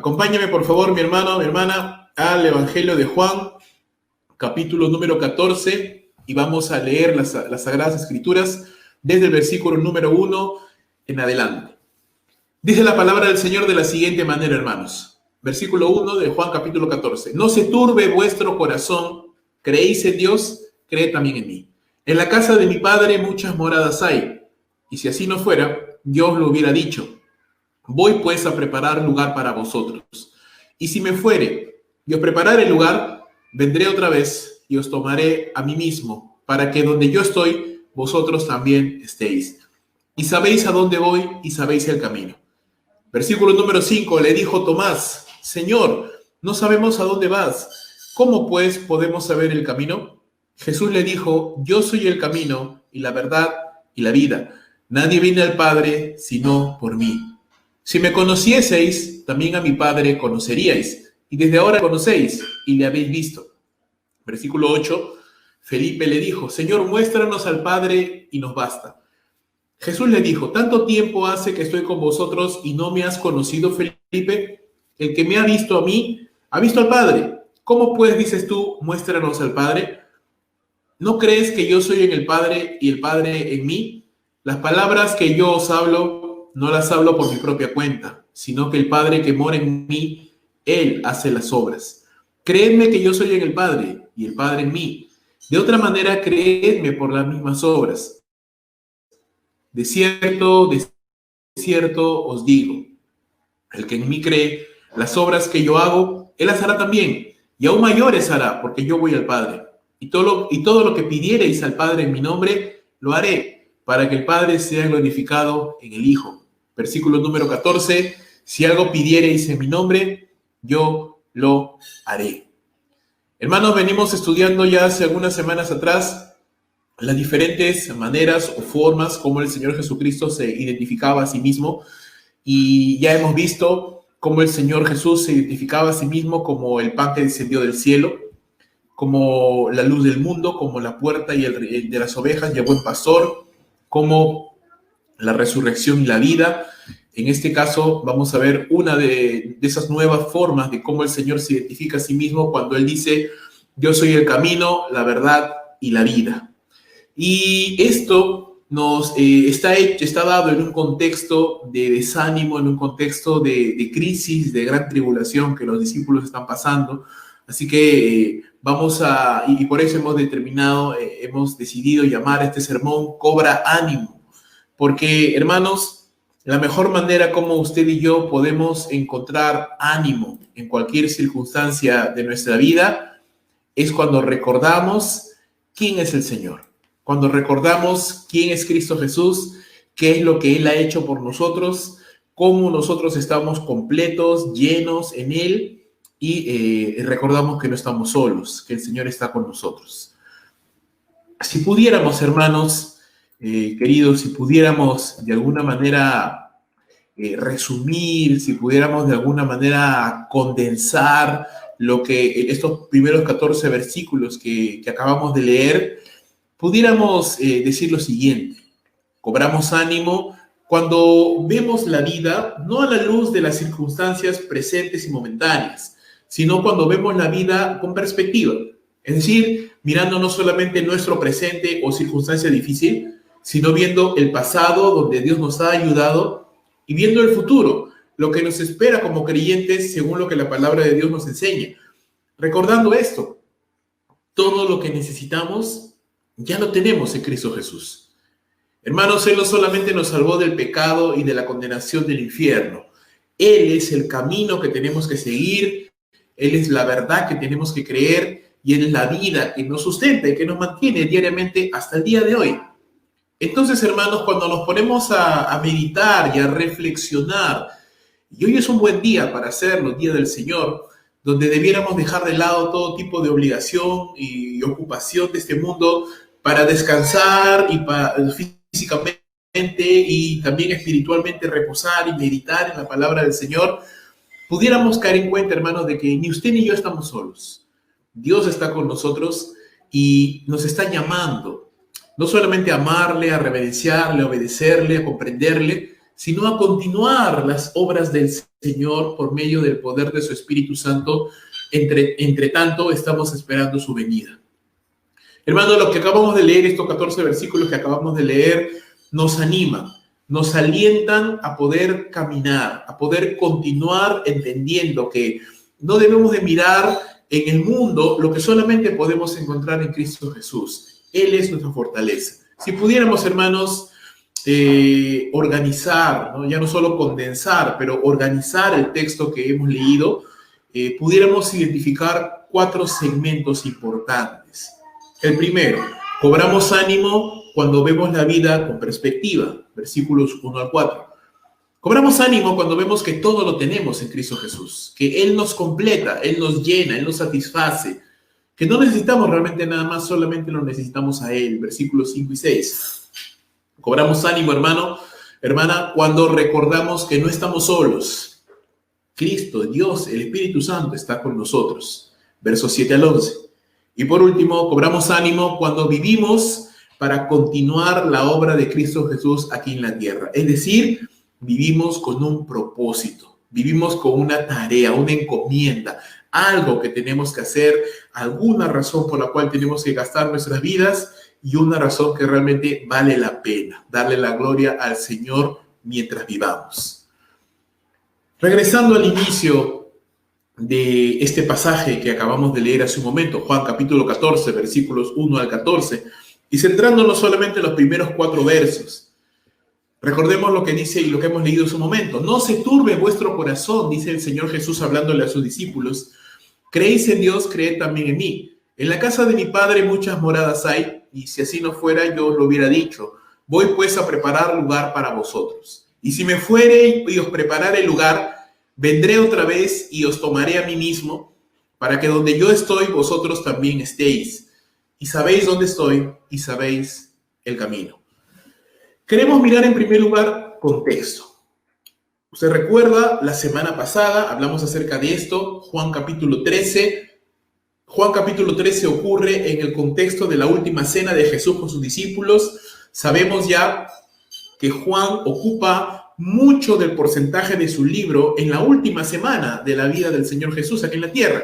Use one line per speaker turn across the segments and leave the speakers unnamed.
Acompáñame, por favor, mi hermano, mi hermana, al Evangelio de Juan, capítulo número 14, y vamos a leer las Sagradas Escrituras desde el versículo número 1 en adelante. Dice la palabra del Señor de la siguiente manera, hermanos. Versículo 1 de Juan capítulo 14. No se turbe vuestro corazón, creéis en Dios, creed también en mí. En la casa de mi Padre muchas moradas hay, y si así no fuera, yo os lo hubiera dicho. Voy pues a preparar lugar para vosotros. Y si me fuere y os preparare el lugar, vendré otra vez y os tomaré a mí mismo, para que donde yo estoy, vosotros también estéis. Y sabéis a dónde voy y sabéis el camino. Versículo número 5, le dijo Tomás: Señor, no sabemos a dónde vas. ¿Cómo pues podemos saber el camino? Jesús le dijo: Yo soy el camino y la verdad y la vida. Nadie viene al Padre sino por mí. Si me conocieseis, también a mi Padre conoceríais, y desde ahora conocéis y le habéis visto. Versículo 8, Felipe le dijo: Señor, muéstranos al Padre y nos basta. Jesús le dijo: ¿Tanto tiempo hace que estoy con vosotros y no me has conocido, Felipe? El que me ha visto a mí, ha visto al Padre. ¿Cómo pues dices tú, muéstranos al Padre? ¿No crees que yo soy en el Padre y el Padre en mí? Las palabras que yo os hablo, no las hablo por mi propia cuenta, sino que el Padre que mora en mí, Él hace las obras. Creedme que yo soy en el Padre y el Padre en mí. De otra manera, creedme por las mismas obras. De cierto os digo, el que en mí cree, las obras que yo hago, Él las hará también, y aún mayores hará, porque yo voy al Padre. Y todo lo que pidiereis al Padre en mi nombre, lo haré, para que el Padre sea glorificado en el Hijo. Versículo número 14, si algo pidiereis en mi nombre, yo lo haré. Hermanos, venimos estudiando ya hace algunas semanas atrás las diferentes maneras o formas como el Señor Jesucristo se identificaba a sí mismo, y ya hemos visto cómo el Señor Jesús se identificaba a sí mismo como el pan que descendió del cielo, como la luz del mundo, como la puerta y el de las ovejas y el buen pastor, como la resurrección y la vida. En este caso vamos a ver una de esas nuevas formas de cómo el Señor se identifica a sí mismo cuando Él dice: yo soy el camino, la verdad y la vida. Y esto nos está dado en un contexto de desánimo, en un contexto de crisis, de gran tribulación que los discípulos están pasando. Así que y por eso hemos decidido llamar a este sermón Cobra Ánimo. Porque, hermanos, la mejor manera como usted y yo podemos encontrar ánimo en cualquier circunstancia de nuestra vida es cuando recordamos quién es el Señor. Cuando recordamos quién es Cristo Jesús, qué es lo que Él ha hecho por nosotros, cómo nosotros estamos completos, llenos en Él, y recordamos que no estamos solos, que el Señor está con nosotros. Si pudiéramos, hermanos, queridos, si pudiéramos de alguna manera resumir, si pudiéramos de alguna manera condensar lo que estos primeros 14 versículos que acabamos de leer, pudiéramos decir lo siguiente: cobramos ánimo cuando vemos la vida no a la luz de las circunstancias presentes y momentáneas, sino cuando vemos la vida con perspectiva. Es decir, mirando no solamente nuestro presente o circunstancia difícil, sino viendo el pasado donde Dios nos ha ayudado y viendo el futuro, lo que nos espera como creyentes según lo que la palabra de Dios nos enseña. Recordando esto, todo lo que necesitamos ya lo tenemos en Cristo Jesús. Hermanos, Él no solamente nos salvó del pecado y de la condenación del infierno. Él es el camino que tenemos que seguir, Él es la verdad que tenemos que creer, y Él es la vida que nos sustenta y que nos mantiene diariamente hasta el día de hoy. Entonces, hermanos, cuando nos ponemos a meditar y a reflexionar, y hoy es un buen día para hacerlo, Día del Señor, donde debiéramos dejar de lado todo tipo de obligación y ocupación de este mundo para descansar y físicamente y también espiritualmente reposar y meditar en la palabra del Señor, pudiéramos caer en cuenta, hermanos, de que ni usted ni yo estamos solos. Dios está con nosotros y nos está llamando no solamente a amarle, a reverenciarle, a obedecerle, a comprenderle, sino a continuar las obras del Señor por medio del poder de su Espíritu Santo. Entre tanto, estamos esperando su venida. Hermano, lo que acabamos de leer, estos 14 versículos que acabamos de leer, nos animan, nos alientan a poder caminar, a poder continuar entendiendo que no debemos de mirar en el mundo lo que solamente podemos encontrar en Cristo Jesús. Él es nuestra fortaleza. Si pudiéramos, hermanos, organizar, ¿no? Ya no solo condensar, pero organizar el texto que hemos leído, pudiéramos identificar 4 segmentos importantes. El primero, cobramos ánimo cuando vemos la vida con perspectiva, versículos 1 al 4. Cobramos ánimo cuando vemos que todo lo tenemos en Cristo Jesús, que Él nos completa, Él nos llena, Él nos satisface, que no necesitamos realmente nada más, solamente lo necesitamos a Él, versículos 5 y 6. Cobramos ánimo, hermano, hermana, cuando recordamos que no estamos solos. Cristo, Dios, el Espíritu Santo está con nosotros, versos 7 al 11. Y por último, cobramos ánimo cuando vivimos para continuar la obra de Cristo Jesús aquí en la tierra. Es decir, vivimos con un propósito, vivimos con una tarea, una encomienda, algo que tenemos que hacer, alguna razón por la cual tenemos que gastar nuestras vidas y una razón que realmente vale la pena, darle la gloria al Señor mientras vivamos. Regresando al inicio de este pasaje que acabamos de leer hace un momento, Juan capítulo 14, versículos 1 al 14, y centrándonos solamente en los primeros 4 versos. Recordemos lo que dice y lo que hemos leído hace un momento. No se turbe vuestro corazón, dice el Señor Jesús hablándole a sus discípulos. Creéis en Dios, creed también en mí. En la casa de mi Padre muchas moradas hay, y si así no fuera, yo os lo hubiera dicho. Voy pues a preparar lugar para vosotros. Y si me fuere y os preparare lugar, vendré otra vez y os tomaré a mí mismo, para que donde yo estoy, vosotros también estéis. Y sabéis dónde estoy, y sabéis el camino. Queremos mirar en primer lugar contexto. Usted recuerda, la semana pasada hablamos acerca de esto, Juan capítulo 13. Juan capítulo 13 ocurre en el contexto de la última cena de Jesús con sus discípulos. Sabemos ya que Juan ocupa mucho del porcentaje de su libro en la última semana de la vida del Señor Jesús aquí en la tierra.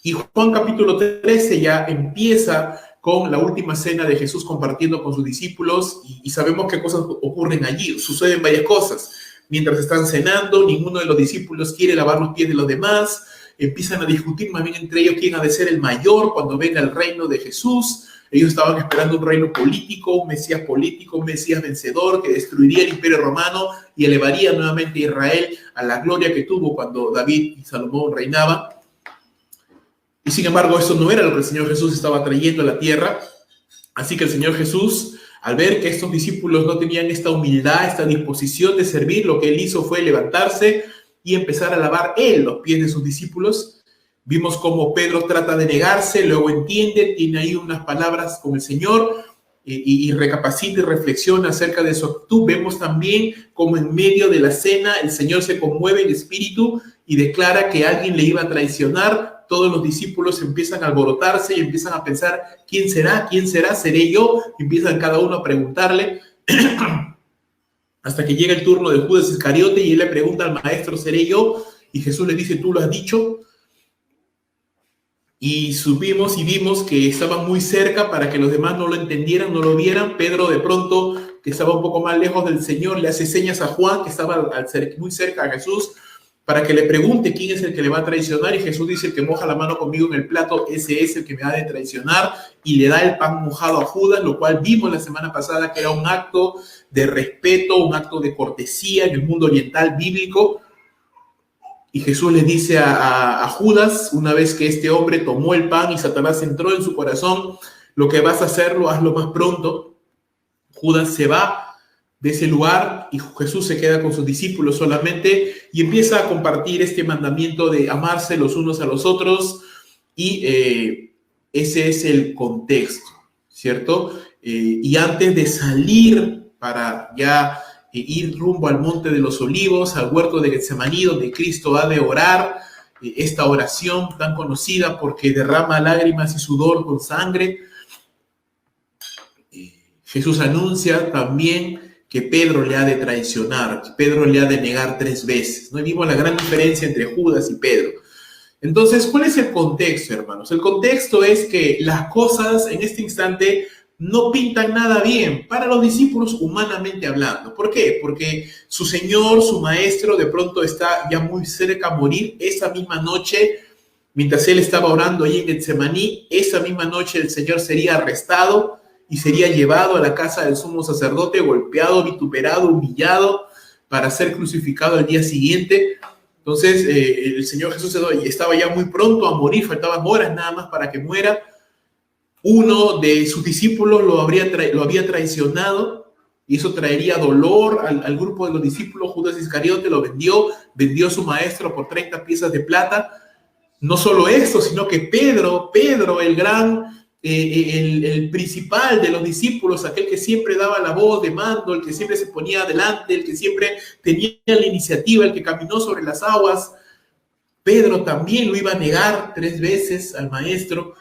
Y Juan capítulo 13 ya empieza con la última cena de Jesús compartiendo con sus discípulos y sabemos qué cosas ocurren allí. Suceden varias cosas. Mientras están cenando, ninguno de los discípulos quiere lavar los pies de los demás. Empiezan a discutir más bien entre ellos quién ha de ser el mayor cuando venga el reino de Jesús. Ellos estaban esperando un reino político, un Mesías vencedor que destruiría el imperio romano y elevaría nuevamente a Israel a la gloria que tuvo cuando David y Salomón reinaban. Y sin embargo, eso no era lo que el Señor Jesús estaba trayendo a la tierra. Así que el Señor Jesús, al ver que estos discípulos no tenían esta humildad, esta disposición de servir, lo que Él hizo fue levantarse y empezar a lavar Él los pies de sus discípulos. Vimos cómo Pedro trata de negarse, luego entiende, tiene ahí unas palabras con el Señor y recapacita y reflexiona acerca de su actitud. Vemos también cómo en medio de la cena el Señor se conmueve en espíritu y declara que alguien le iba a traicionar. Todos los discípulos empiezan a alborotarse y empiezan a pensar, ¿quién será? ¿Quién será? ¿Seré yo? Empiezan cada uno a preguntarle hasta que llega el turno de Judas Iscariote y él le pregunta al maestro, ¿seré yo? Y Jesús le dice, ¿tú lo has dicho? Y subimos y vimos que estaba muy cerca para que los demás no lo entendieran, no lo vieran. Pedro de pronto, que estaba un poco más lejos del Señor, le hace señas a Juan, que estaba muy cerca a Jesús, para que le pregunte quién es el que le va a traicionar. Y Jesús dice, el que moja la mano conmigo en el plato, ese es el que me ha de traicionar. Y le da el pan mojado a Judas, lo cual vimos la semana pasada que era un acto de respeto, un acto de cortesía en el mundo oriental bíblico. Y Jesús le dice a Judas, una vez que este hombre tomó el pan y Satanás entró en su corazón, lo que vas a hacerlo, hazlo más pronto. Judas se va de ese lugar y Jesús se queda con sus discípulos solamente y empieza a compartir este mandamiento de amarse los unos a los otros y ese es el contexto, ¿cierto? Y antes de salir para ya ir rumbo al monte de los olivos, al huerto de Getsemaní, donde Cristo ha de orar, esta oración tan conocida porque derrama lágrimas y sudor con sangre, Jesús anuncia también que Pedro le ha de traicionar, que Pedro le ha de negar 3 veces. ¿No? Y vimos la gran diferencia entre Judas y Pedro. Entonces, ¿cuál es el contexto, hermanos? El contexto es que las cosas en este instante no pintan nada bien para los discípulos humanamente hablando. ¿Por qué? Porque su Señor, su Maestro, de pronto está ya muy cerca a morir. Esa misma noche, mientras él estaba orando allí en Getsemaní, esa misma noche el Señor sería arrestado y sería llevado a la casa del sumo sacerdote, golpeado, vituperado, humillado, para ser crucificado al día siguiente. Entonces, el Señor Jesús estaba ya muy pronto a morir, faltaban horas nada más para que muera. Uno de sus discípulos lo había traicionado y eso traería dolor al grupo de los discípulos. Judas Iscariote lo vendió a su maestro por 30 piezas de plata. No solo esto, sino que Pedro, el gran, el principal de los discípulos, aquel que siempre daba la voz de mando, el que siempre se ponía adelante, el que siempre tenía la iniciativa, el que caminó sobre las aguas, Pedro también lo iba a negar 3 veces al maestro.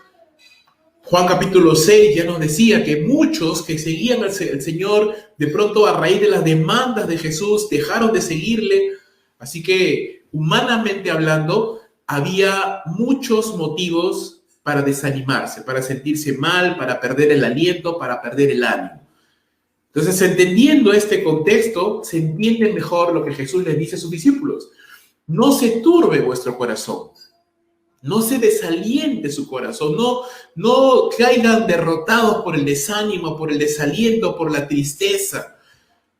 Juan capítulo 6 ya nos decía que muchos que seguían al Señor, de pronto a raíz de las demandas de Jesús, dejaron de seguirle. Así que, humanamente hablando, había muchos motivos para desanimarse, para sentirse mal, para perder el aliento, para perder el ánimo. Entonces, entendiendo este contexto, se entiende mejor lo que Jesús les dice a sus discípulos. No se turbe vuestro corazón. No se desaliente su corazón, no caigan derrotados por el desánimo, por el desaliento, por la tristeza.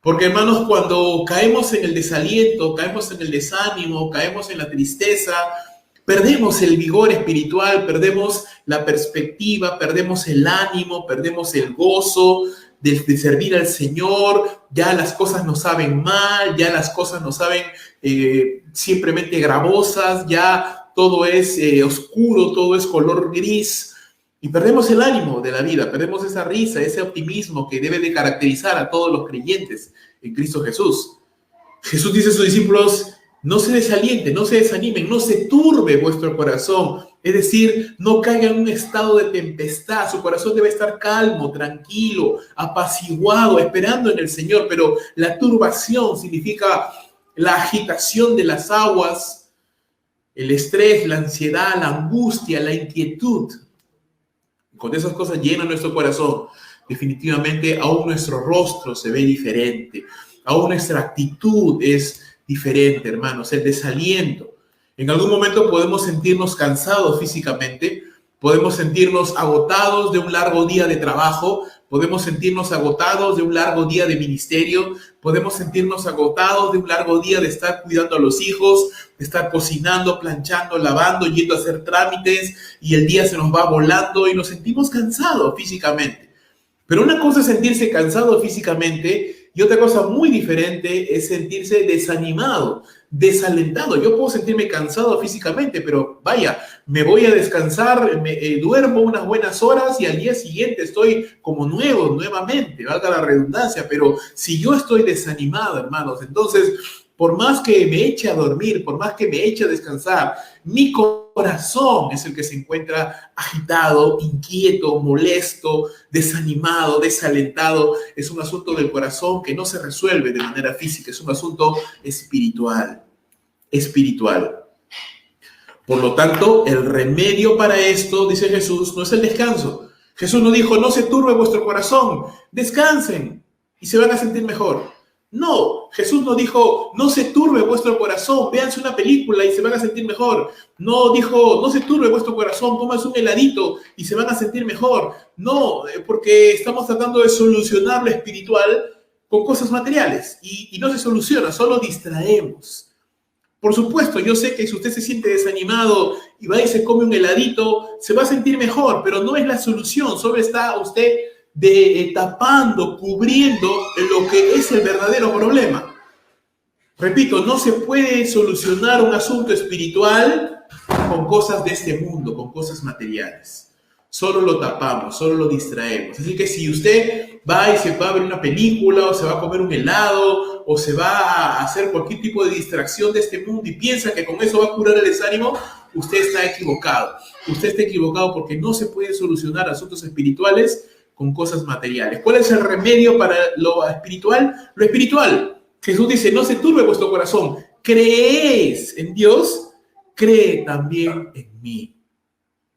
Porque, hermanos, cuando caemos en el desaliento, caemos en el desánimo, caemos en la tristeza, perdemos el vigor espiritual, perdemos la perspectiva, perdemos el ánimo, perdemos el gozo de servir al Señor. Ya las cosas nos saben mal, ya las cosas nos saben simplemente gravosas, ya todo es oscuro, todo es color gris y perdemos el ánimo de la vida, perdemos esa risa, ese optimismo que debe de caracterizar a todos los creyentes en Cristo Jesús. Jesús dice a sus discípulos, no se desalienten, no se desanimen, no se turbe vuestro corazón, es decir, no caiga en un estado de tempestad, su corazón debe estar calmo, tranquilo, apaciguado, esperando en el Señor, pero la turbación significa la agitación de las aguas, el estrés, la ansiedad, la angustia, la inquietud. Con esas cosas llenan nuestro corazón. Definitivamente, aún nuestro rostro se ve diferente. Aún nuestra actitud es diferente, hermanos. El desaliento. En algún momento podemos sentirnos cansados físicamente. Podemos sentirnos agotados de un largo día de trabajo. Podemos sentirnos agotados de un largo día de ministerio. Podemos sentirnos agotados de un largo día de estar cuidando a los hijos, de estar cocinando, planchando, lavando, yendo a hacer trámites y el día se nos va volando y nos sentimos cansados físicamente. Pero una cosa es sentirse cansado físicamente y otra cosa muy diferente es sentirse desanimado, desalentado. Yo puedo sentirme cansado físicamente, pero vaya, me voy a descansar, duermo unas buenas horas y al día siguiente estoy como nuevo, nuevamente, valga la redundancia. Pero si yo estoy desanimado, hermanos, entonces, por más que me eche a dormir, por más que me eche a descansar, mi corazón es el que se encuentra agitado, inquieto, molesto, desanimado, desalentado. Es un asunto del corazón que no se resuelve de manera física, es un asunto espiritual. Por lo tanto, el remedio para esto, dice Jesús, no es el descanso. Jesús no dijo, no se turbe vuestro corazón, descansen y se van a sentir mejor. No, Jesús no dijo, no se turbe vuestro corazón, véanse una película y se van a sentir mejor. No dijo, no se turbe vuestro corazón, cómanse un heladito y se van a sentir mejor. No, porque estamos tratando de solucionar lo espiritual con cosas materiales y no se soluciona, solo distraemos. Por supuesto, yo sé que si usted se siente desanimado y va y se come un heladito, se va a sentir mejor, pero no es la solución, solo está usted tapando, cubriendo lo que es el verdadero problema. Repito, no se puede solucionar un asunto espiritual con cosas de este mundo, con cosas materiales. Solo lo tapamos, solo lo distraemos. Así que si usted va y se va a ver una película, o se va a comer un helado, o se va a hacer cualquier tipo de distracción de este mundo y piensa que con eso va a curar el desánimo, usted está equivocado. Usted está equivocado porque no se puede solucionar asuntos espirituales con cosas materiales. ¿Cuál es el remedio para lo espiritual? Lo espiritual. Jesús dice, no se turbe vuestro corazón. ¿Creéis en Dios? Cree también en mí.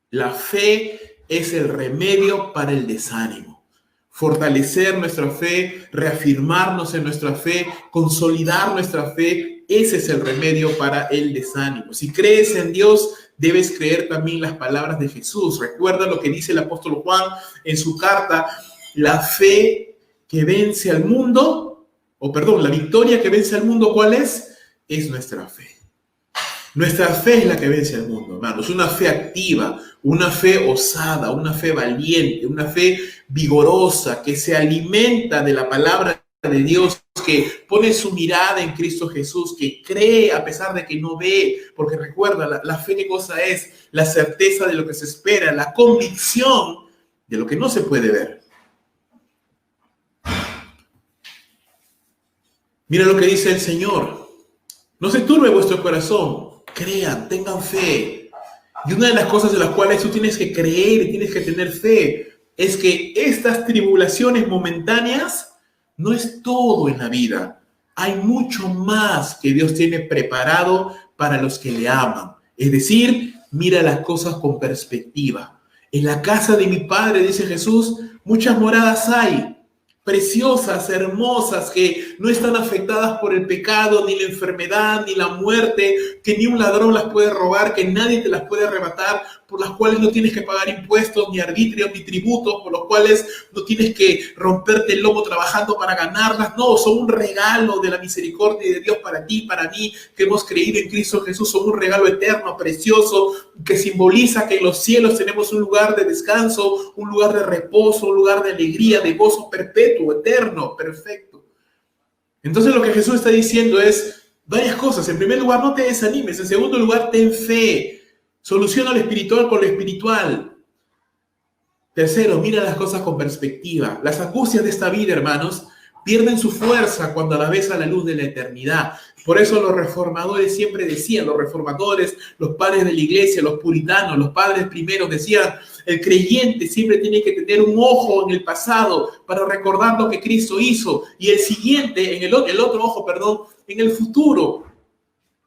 La fe es el remedio para el desánimo. Fortalecer nuestra fe, reafirmarnos en nuestra fe, consolidar nuestra fe, ese es el remedio para el desánimo. Si crees en Dios, debes creer también las palabras de Jesús. Recuerda lo que dice el apóstol Juan en su carta, la fe que vence al mundo, la victoria que vence al mundo, ¿cuál es? Es nuestra fe. Nuestra fe es la que vence al mundo, hermanos. Una fe activa, una fe osada, una fe valiente, una fe vigorosa, que se alimenta de la palabra de Dios, que pone su mirada en Cristo Jesús, que cree a pesar de que no ve, porque recuerda, la fe, ¿qué cosa es? La certeza de lo que se espera, la convicción de lo que no se puede ver. Mira lo que dice el Señor. No se turbe vuestro corazón. Crean, tengan fe. Y una de las cosas de las cuales tú tienes que creer y tienes que tener fe es que estas tribulaciones momentáneas no es todo en la vida. Hay mucho más que Dios tiene preparado para los que le aman. Es decir, mira las cosas con perspectiva. En la casa de mi Padre, dice Jesús, muchas moradas hay. Preciosas, hermosas, que no están afectadas por el pecado, ni la enfermedad, ni la muerte, que ni un ladrón las puede robar, que nadie te las puede arrebatar, por las cuales no tienes que pagar impuestos, ni arbitrios, ni tributos, por los cuales no tienes que romperte el lomo trabajando para ganarlas. No, son un regalo de la misericordia de Dios para ti, para mí, que hemos creído en Cristo Jesús. Son un regalo eterno, precioso, que simboliza que en los cielos tenemos un lugar de descanso, un lugar de reposo, un lugar de alegría, de gozo perpetuo, eterno, perfecto. Entonces lo que Jesús está diciendo es varias cosas. En primer lugar, no te desanimes. En segundo lugar, ten fe. Soluciona lo espiritual con lo espiritual. Tercero, mira las cosas con perspectiva. Las angustias de esta vida, hermanos, pierden su fuerza cuando la ves a la luz de la eternidad. Por eso los reformadores siempre decían, los reformadores, los padres de la iglesia, los puritanos, los padres primeros decían, el creyente siempre tiene que tener un ojo en el pasado para recordar lo que Cristo hizo y el siguiente, el otro ojo, en el futuro,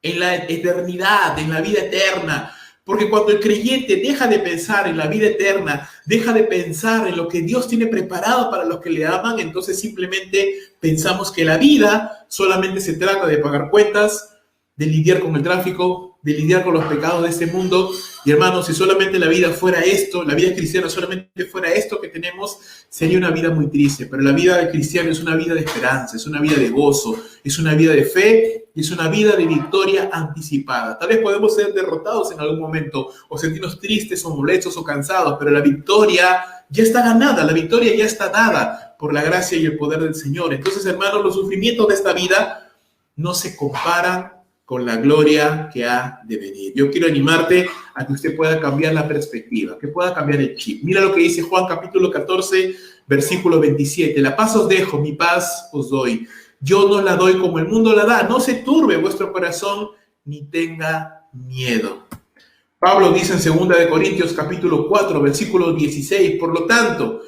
en la eternidad, en la vida eterna. Porque cuando el creyente deja de pensar en la vida eterna, deja de pensar en lo que Dios tiene preparado para los que le aman, entonces simplemente pensamos que la vida solamente se trata de pagar cuentas, de lidiar con el tráfico, de lidiar con los pecados de este mundo. Y hermanos, si solamente la vida fuera esto, la vida cristiana solamente fuera esto que tenemos, sería una vida muy triste. Pero la vida del cristiano es una vida de esperanza, es una vida de gozo, es una vida de fe y es una vida de victoria anticipada. Tal vez podemos ser derrotados en algún momento o sentirnos tristes o molestos o cansados, pero la victoria ya está ganada, la victoria ya está dada por la gracia y el poder del Señor. Entonces, hermanos, los sufrimientos de esta vida no se comparan con la gloria que ha de venir. Yo quiero animarte a que usted pueda cambiar la perspectiva, que pueda cambiar el chip. Mira lo que dice Juan capítulo 14, versículo 27. La paz os dejo, mi paz os doy. Yo no la doy como el mundo la da. No se turbe vuestro corazón ni tenga miedo. Pablo dice en 2 Corintios capítulo 4, versículo 16. Por lo tanto,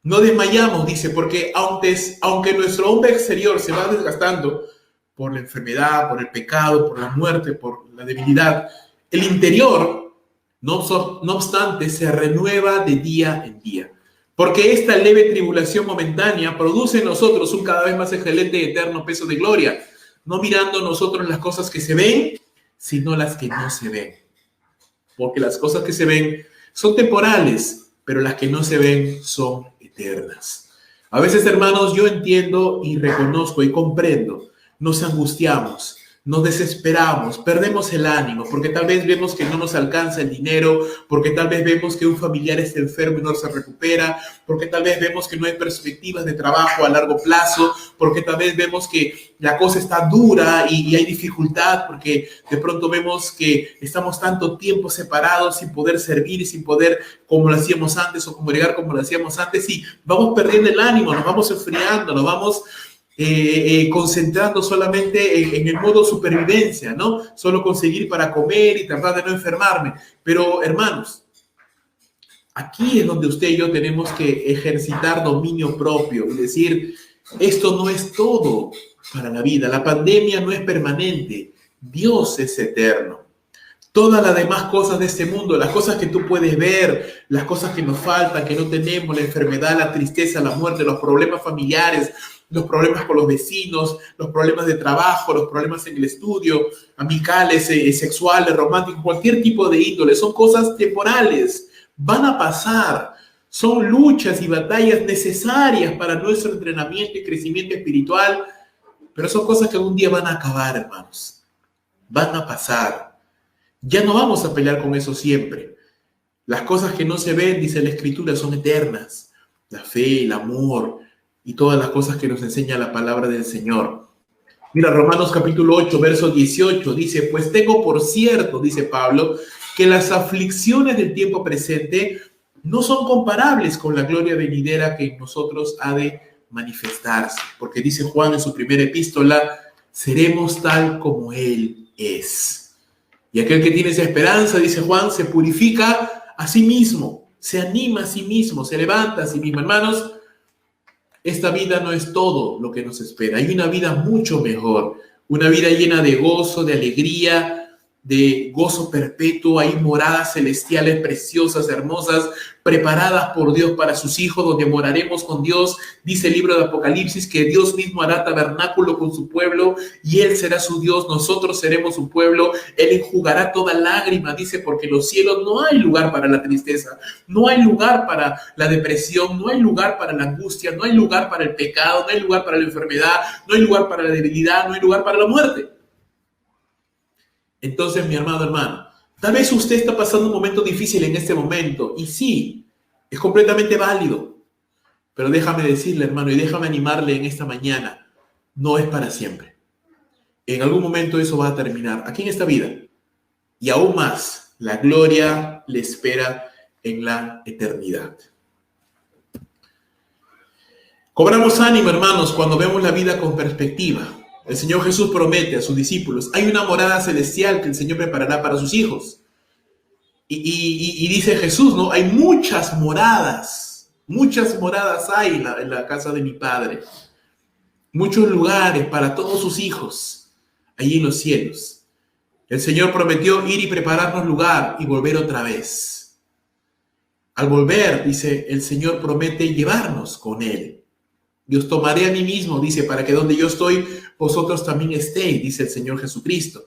no desmayamos, dice, porque aunque nuestro hombre exterior se va desgastando, por la enfermedad, por el pecado, por la muerte, por la debilidad, el interior, no obstante, se renueva de día en día. Porque esta leve tribulación momentánea produce en nosotros un cada vez más excelente y eterno peso de gloria, no mirando nosotros las cosas que se ven, sino las que no se ven. Porque las cosas que se ven son temporales, pero las que no se ven son eternas. A veces, hermanos, yo entiendo y reconozco y comprendo. Nos angustiamos, nos desesperamos, perdemos el ánimo, porque tal vez vemos que no nos alcanza el dinero, porque tal vez vemos que un familiar está enfermo y no se recupera, porque tal vez vemos que no hay perspectivas de trabajo a largo plazo, porque tal vez vemos que la cosa está dura y hay dificultad, porque de pronto vemos que estamos tanto tiempo separados sin poder servir, sin poder como lo hacíamos antes o congregar como lo hacíamos antes, y vamos perdiendo el ánimo, nos vamos enfriando, nos vamos concentrando solamente en el modo supervivencia, ¿no? Solo conseguir para comer y tratar de no enfermarme. Pero, hermanos, aquí es donde usted y yo tenemos que ejercitar dominio propio, es decir, esto no es todo para la vida, la pandemia no es permanente, Dios es eterno. Todas las demás cosas de este mundo, las cosas que tú puedes ver, las cosas que nos faltan, que no tenemos, la enfermedad, la tristeza, la muerte, los problemas familiares, los problemas con los vecinos, los problemas de trabajo, los problemas en el estudio, amicales, sexuales, románticos, cualquier tipo de índole, son cosas temporales, van a pasar, son luchas y batallas necesarias para nuestro entrenamiento y crecimiento espiritual, pero son cosas que un día van a acabar, hermanos, van a pasar. Ya no vamos a pelear con eso siempre. Las cosas que no se ven, dice la Escritura, son eternas. La fe, el amor y todas las cosas que nos enseña la palabra del Señor. Mira, Romanos capítulo 8, verso 18, dice, pues tengo por cierto, dice Pablo, que las aflicciones del tiempo presente no son comparables con la gloria venidera que en nosotros ha de manifestarse. Porque dice Juan en su primera epístola, seremos tal como Él es. Y aquel que tiene esa esperanza, dice Juan, se purifica a sí mismo, se anima a sí mismo, se levanta a sí mismo. Hermanos, esta vida no es todo lo que nos espera. Hay una vida mucho mejor, una vida llena de gozo, de alegría, de gozo perpetuo. Hay moradas celestiales preciosas, hermosas, preparadas por Dios para sus hijos, donde moraremos con Dios. Dice el libro de Apocalipsis que Dios mismo hará tabernáculo con su pueblo y Él será su Dios, nosotros seremos su pueblo. Él enjugará toda lágrima, dice, porque en los cielos no hay lugar para la tristeza, no hay lugar para la depresión, no hay lugar para la angustia, no hay lugar para el pecado, no hay lugar para la enfermedad, no hay lugar para la debilidad, no hay lugar para la muerte. Entonces, mi hermano, tal vez usted está pasando un momento difícil en este momento, y sí, es completamente válido, pero déjame decirle, hermano, y déjame animarle en esta mañana, no es para siempre. En algún momento eso va a terminar, aquí en esta vida, y aún más, la gloria le espera en la eternidad. Cobramos ánimo, hermanos, cuando vemos la vida con perspectiva. El Señor Jesús promete a sus discípulos, hay una morada celestial que el Señor preparará para sus hijos. Y dice Jesús, ¿no? Hay muchas moradas hay en la casa de mi Padre. Muchos lugares para todos sus hijos, allí en los cielos. El Señor prometió ir y prepararnos lugar y volver otra vez. Al volver, dice, el Señor promete llevarnos con Él. Dios tomaré a mí mismo, dice, para que donde yo estoy, vosotros también estéis, dice el Señor Jesucristo.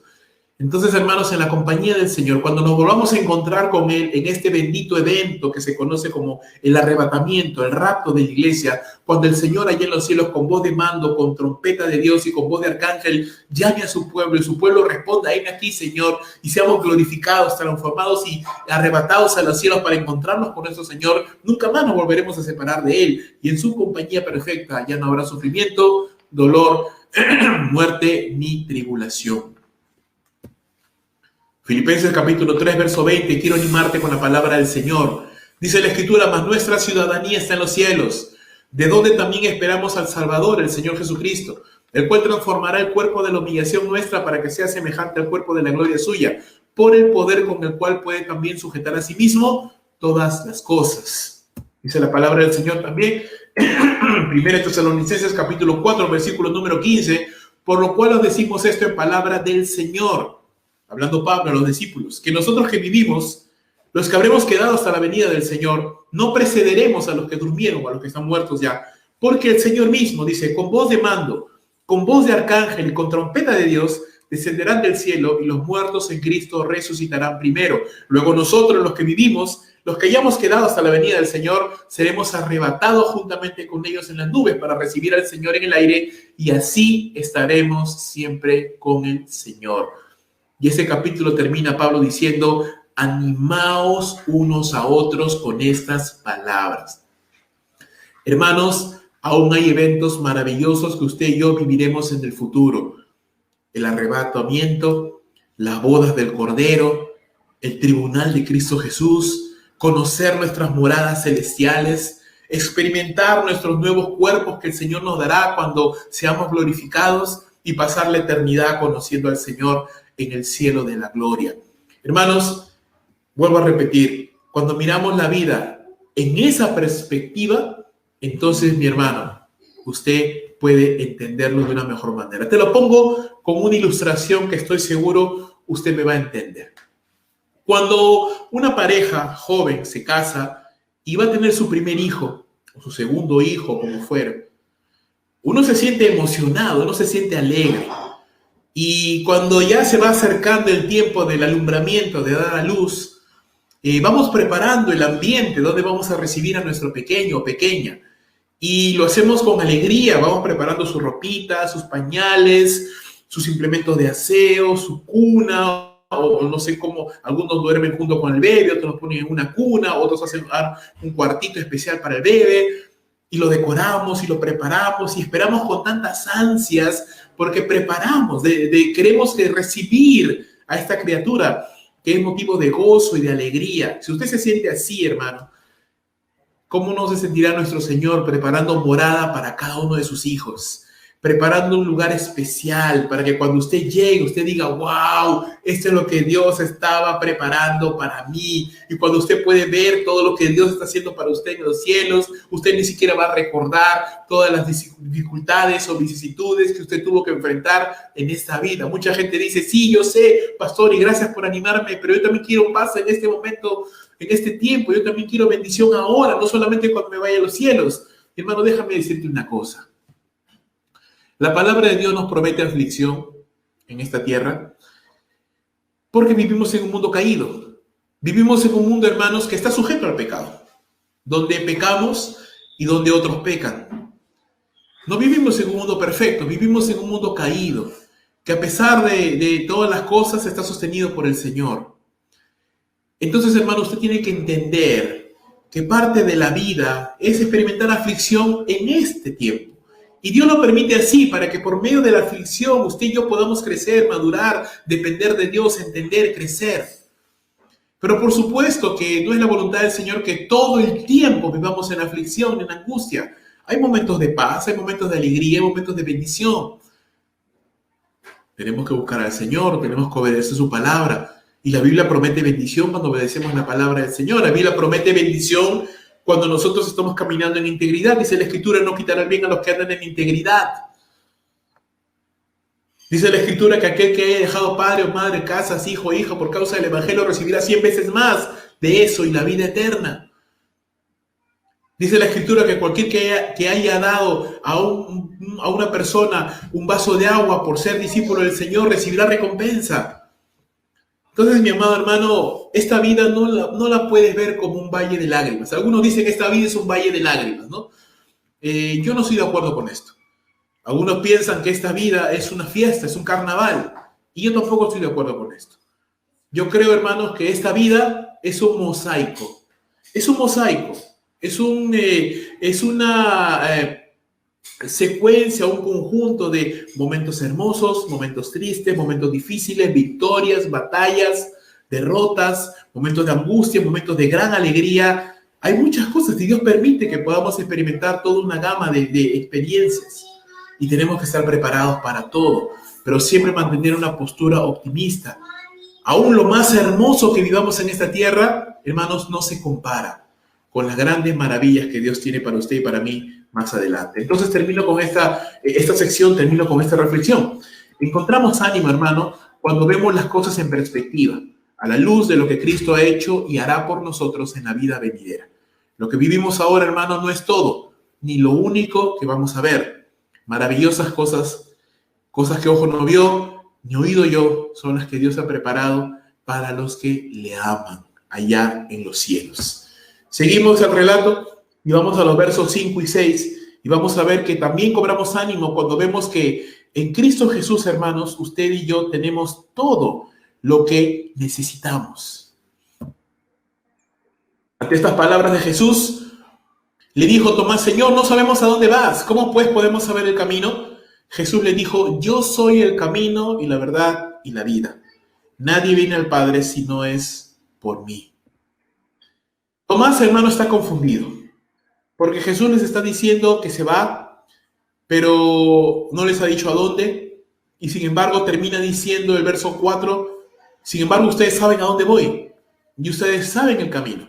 Entonces, hermanos, en la compañía del Señor, cuando nos volvamos a encontrar con Él en este bendito evento que se conoce como el arrebatamiento, el rapto de la iglesia, cuando el Señor allá en los cielos con voz de mando, con trompeta de Dios y con voz de arcángel llame a su pueblo y su pueblo responda, heme aquí, Señor, y seamos glorificados, transformados y arrebatados a los cielos para encontrarnos con nuestro Señor, nunca más nos volveremos a separar de Él y en su compañía perfecta ya no habrá sufrimiento, dolor, muerte ni tribulación. Filipenses capítulo 3, verso 20, quiero animarte con la palabra del Señor. Dice la Escritura, mas nuestra ciudadanía está en los cielos, de donde también esperamos al Salvador, el Señor Jesucristo, el cual transformará el cuerpo de la humillación nuestra para que sea semejante al cuerpo de la gloria suya, por el poder con el cual puede también sujetar a sí mismo todas las cosas. Dice la palabra del Señor también, 1 Tesalonicenses capítulo 4, versículo número 15, por lo cual os decimos esto en palabra del Señor. Hablando Pablo a los discípulos, que nosotros que vivimos, los que habremos quedado hasta la venida del Señor, no precederemos a los que durmieron o a los que están muertos ya, porque el Señor mismo dice, con voz de mando, con voz de arcángel y con trompeta de Dios, descenderán del cielo y los muertos en Cristo resucitarán primero. Luego nosotros, los que vivimos, los que hayamos quedado hasta la venida del Señor, seremos arrebatados juntamente con ellos en las nubes para recibir al Señor en el aire y así estaremos siempre con el Señor. Y ese capítulo termina Pablo diciendo, animaos unos a otros con estas palabras. Hermanos, aún hay eventos maravillosos que usted y yo viviremos en el futuro. El arrebatamiento, las bodas del Cordero, el tribunal de Cristo Jesús, conocer nuestras moradas celestiales, experimentar nuestros nuevos cuerpos que el Señor nos dará cuando seamos glorificados y pasar la eternidad conociendo al Señor en el cielo de la gloria. Hermanos, vuelvo a repetir, cuando miramos la vida en esa perspectiva, entonces, mi hermano, usted puede entenderlo de una mejor manera. Te lo pongo con una ilustración que estoy seguro usted me va a entender. Cuando una pareja joven se casa y va a tener su primer hijo, o su segundo hijo, como fuera, uno se siente emocionado, uno se siente alegre. Y cuando ya se va acercando el tiempo del alumbramiento, de dar a luz, vamos preparando el ambiente donde vamos a recibir a nuestro pequeño o pequeña. Y lo hacemos con alegría, vamos preparando su ropita, sus pañales, sus implementos de aseo, su cuna, o no sé cómo, algunos duermen junto con el bebé, otros lo ponen en una cuna, otros hacen un cuartito especial para el bebé, y lo decoramos y lo preparamos y esperamos con tantas ansias porque preparamos, queremos recibir a esta criatura que es motivo de gozo y de alegría. Si usted se siente así, hermano, ¿cómo no se sentirá nuestro Señor preparando morada para cada uno de sus hijos? Preparando un lugar especial para que cuando usted llegue, usted diga, wow, esto es lo que Dios estaba preparando para mí. Y cuando usted puede ver todo lo que Dios está haciendo para usted en los cielos, usted ni siquiera va a recordar todas las dificultades o vicisitudes que usted tuvo que enfrentar en esta vida. Mucha gente dice, sí, yo sé, pastor, y gracias por animarme, pero yo también quiero paz en este momento, en este tiempo. Yo también quiero bendición ahora, no solamente cuando me vaya a los cielos. Hermano, déjame decirte una cosa. La palabra de Dios nos promete aflicción en esta tierra porque vivimos en un mundo caído. Vivimos en un mundo, hermanos, que está sujeto al pecado, donde pecamos y donde otros pecan. No vivimos en un mundo perfecto, vivimos en un mundo caído, que a pesar de todas las cosas está sostenido por el Señor. Entonces, hermano, usted tiene que entender que parte de la vida es experimentar aflicción en este tiempo. Y Dios lo permite así, para que por medio de la aflicción usted y yo podamos crecer, madurar, depender de Dios, entender, crecer. Pero por supuesto que no es la voluntad del Señor que todo el tiempo vivamos en aflicción, en angustia. Hay momentos de paz, hay momentos de alegría, hay momentos de bendición. Tenemos que buscar al Señor, tenemos que obedecer su palabra. Y la Biblia promete bendición cuando obedecemos la palabra del Señor. La Biblia promete bendición cuando nosotros estamos caminando en integridad. Dice la Escritura, no quitará el bien a los que andan en integridad. Dice la Escritura que aquel que haya dejado padre o madre, casas, hijo o hija por causa del Evangelio recibirá 100 veces más de eso y la vida eterna. Dice la Escritura que cualquier que haya dado a una persona un vaso de agua por ser discípulo del Señor recibirá recompensa. Entonces, mi amado hermano, esta vida no la puedes ver como un valle de lágrimas. Algunos dicen que esta vida es un valle de lágrimas, ¿no? Yo no estoy de acuerdo con esto. Algunos piensan que esta vida es una fiesta, es un carnaval. Y yo tampoco estoy de acuerdo con esto. Yo creo, hermanos, que esta vida es un mosaico. Es un mosaico. Es una secuencia, un conjunto de momentos hermosos, momentos tristes, momentos difíciles, victorias, batallas, derrotas, momentos de angustia, momentos de gran alegría. Hay muchas cosas y Dios permite que podamos experimentar toda una gama de experiencias y tenemos que estar preparados para todo, pero siempre mantener una postura optimista. Aún lo más hermoso que vivamos en esta tierra, hermanos, no se compara con las grandes maravillas que Dios tiene para usted y para mí más adelante. Entonces termino con esta sección, termino con esta reflexión. Encontramos ánimo, hermano, cuando vemos las cosas en perspectiva, a la luz de lo que Cristo ha hecho y hará por nosotros en la vida venidera. Lo que vivimos ahora, hermano, no es todo, ni lo único que vamos a ver. Maravillosas cosas que ojo no vio, ni oído yo, son las que Dios ha preparado para los que le aman allá en los cielos. Seguimos el relato y vamos a los versos 5 y 6 y vamos a ver que también cobramos ánimo cuando vemos que en Cristo Jesús, hermanos, usted y yo tenemos todo lo que necesitamos. Ante estas palabras de Jesús, le dijo Tomás, Señor, no sabemos a dónde vas, ¿cómo pues podemos saber el camino? Jesús le dijo, yo soy el camino y la verdad y la vida. Nadie viene al Padre si no es por mí. Tomás, hermano, está confundido, porque Jesús les está diciendo que se va, pero no les ha dicho a dónde, y sin embargo termina diciendo el verso 4, sin embargo ustedes saben a dónde voy, y ustedes saben el camino.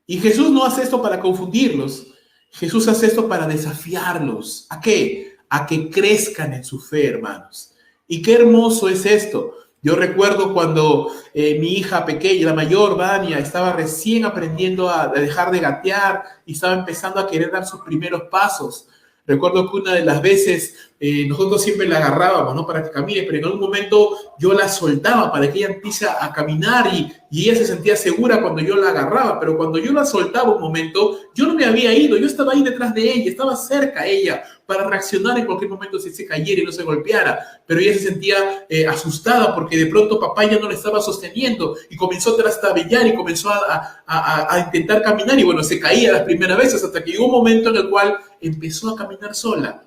Y Jesús no hace esto para confundirlos. Jesús hace esto para desafiarlos. ¿A qué? A que crezcan en su fe, hermanos. Y qué hermoso es esto. Yo recuerdo cuando mi hija pequeña, la mayor, Vania, estaba recién aprendiendo a dejar de gatear y estaba empezando a querer dar sus primeros pasos. Recuerdo que una de las veces nosotros siempre la agarrábamos, ¿no? Para que camine, pero en algún momento yo la soltaba para que ella empiece a caminar y ella se sentía segura cuando yo la agarraba, pero cuando yo la soltaba un momento, yo no me había ido, yo estaba ahí detrás de ella, estaba cerca a ella para reaccionar en cualquier momento si se cayera y no se golpeara, pero ella se sentía asustada porque de pronto papá ya no la estaba sosteniendo y comenzó a trastabillar y comenzó a intentar caminar y bueno, se caía las primeras veces hasta que llegó un momento en el cual empezó a caminar sola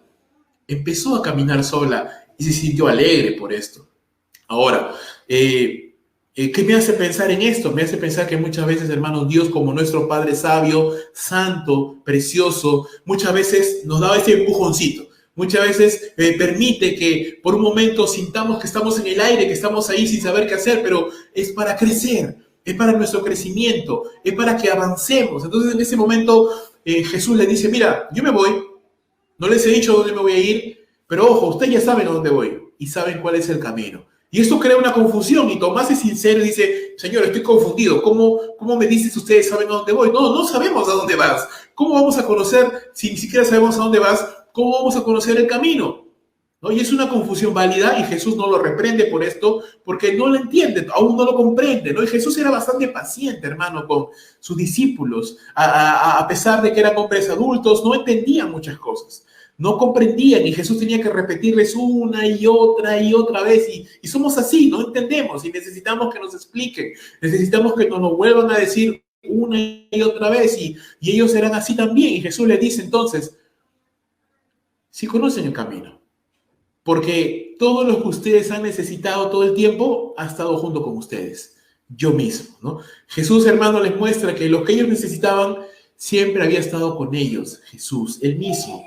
y se sintió alegre por esto. Ahora, ¿qué me hace pensar en esto? Me hace pensar que muchas veces, hermanos, Dios como nuestro Padre sabio, santo, precioso, muchas veces nos da ese empujoncito. Muchas veces permite que por un momento sintamos que estamos en el aire, que estamos ahí sin saber qué hacer, pero es para crecer, es para nuestro crecimiento, es para que avancemos. Entonces en ese momento Jesús le dice, mira, yo me voy, no les he dicho dónde me voy a ir, pero ojo, ustedes ya saben a dónde voy y saben cuál es el camino. Y esto crea una confusión y Tomás es sincero y dice, Señor, estoy confundido. ¿Cómo me dices ustedes saben a dónde voy? No sabemos a dónde vas. ¿Cómo vamos a conocer, si ni siquiera sabemos a dónde vas, cómo vamos a conocer el camino? ¿No? Y es una confusión válida y Jesús no lo reprende por esto porque no lo entiende, aún no lo comprende, ¿no? Y Jesús era bastante paciente, hermano, con sus discípulos. A pesar de que eran hombres adultos, no entendían muchas cosas. No comprendían y Jesús tenía que repetirles una y otra vez y somos así, no entendemos y necesitamos que nos expliquen, necesitamos que nos lo vuelvan a decir una y otra vez y ellos eran así también y Jesús les dice entonces, si conocen el camino, porque todo lo que ustedes han necesitado todo el tiempo ha estado junto con ustedes, yo mismo, ¿no? Jesús, hermano, les muestra que lo que ellos necesitaban siempre había estado con ellos, Jesús, él mismo.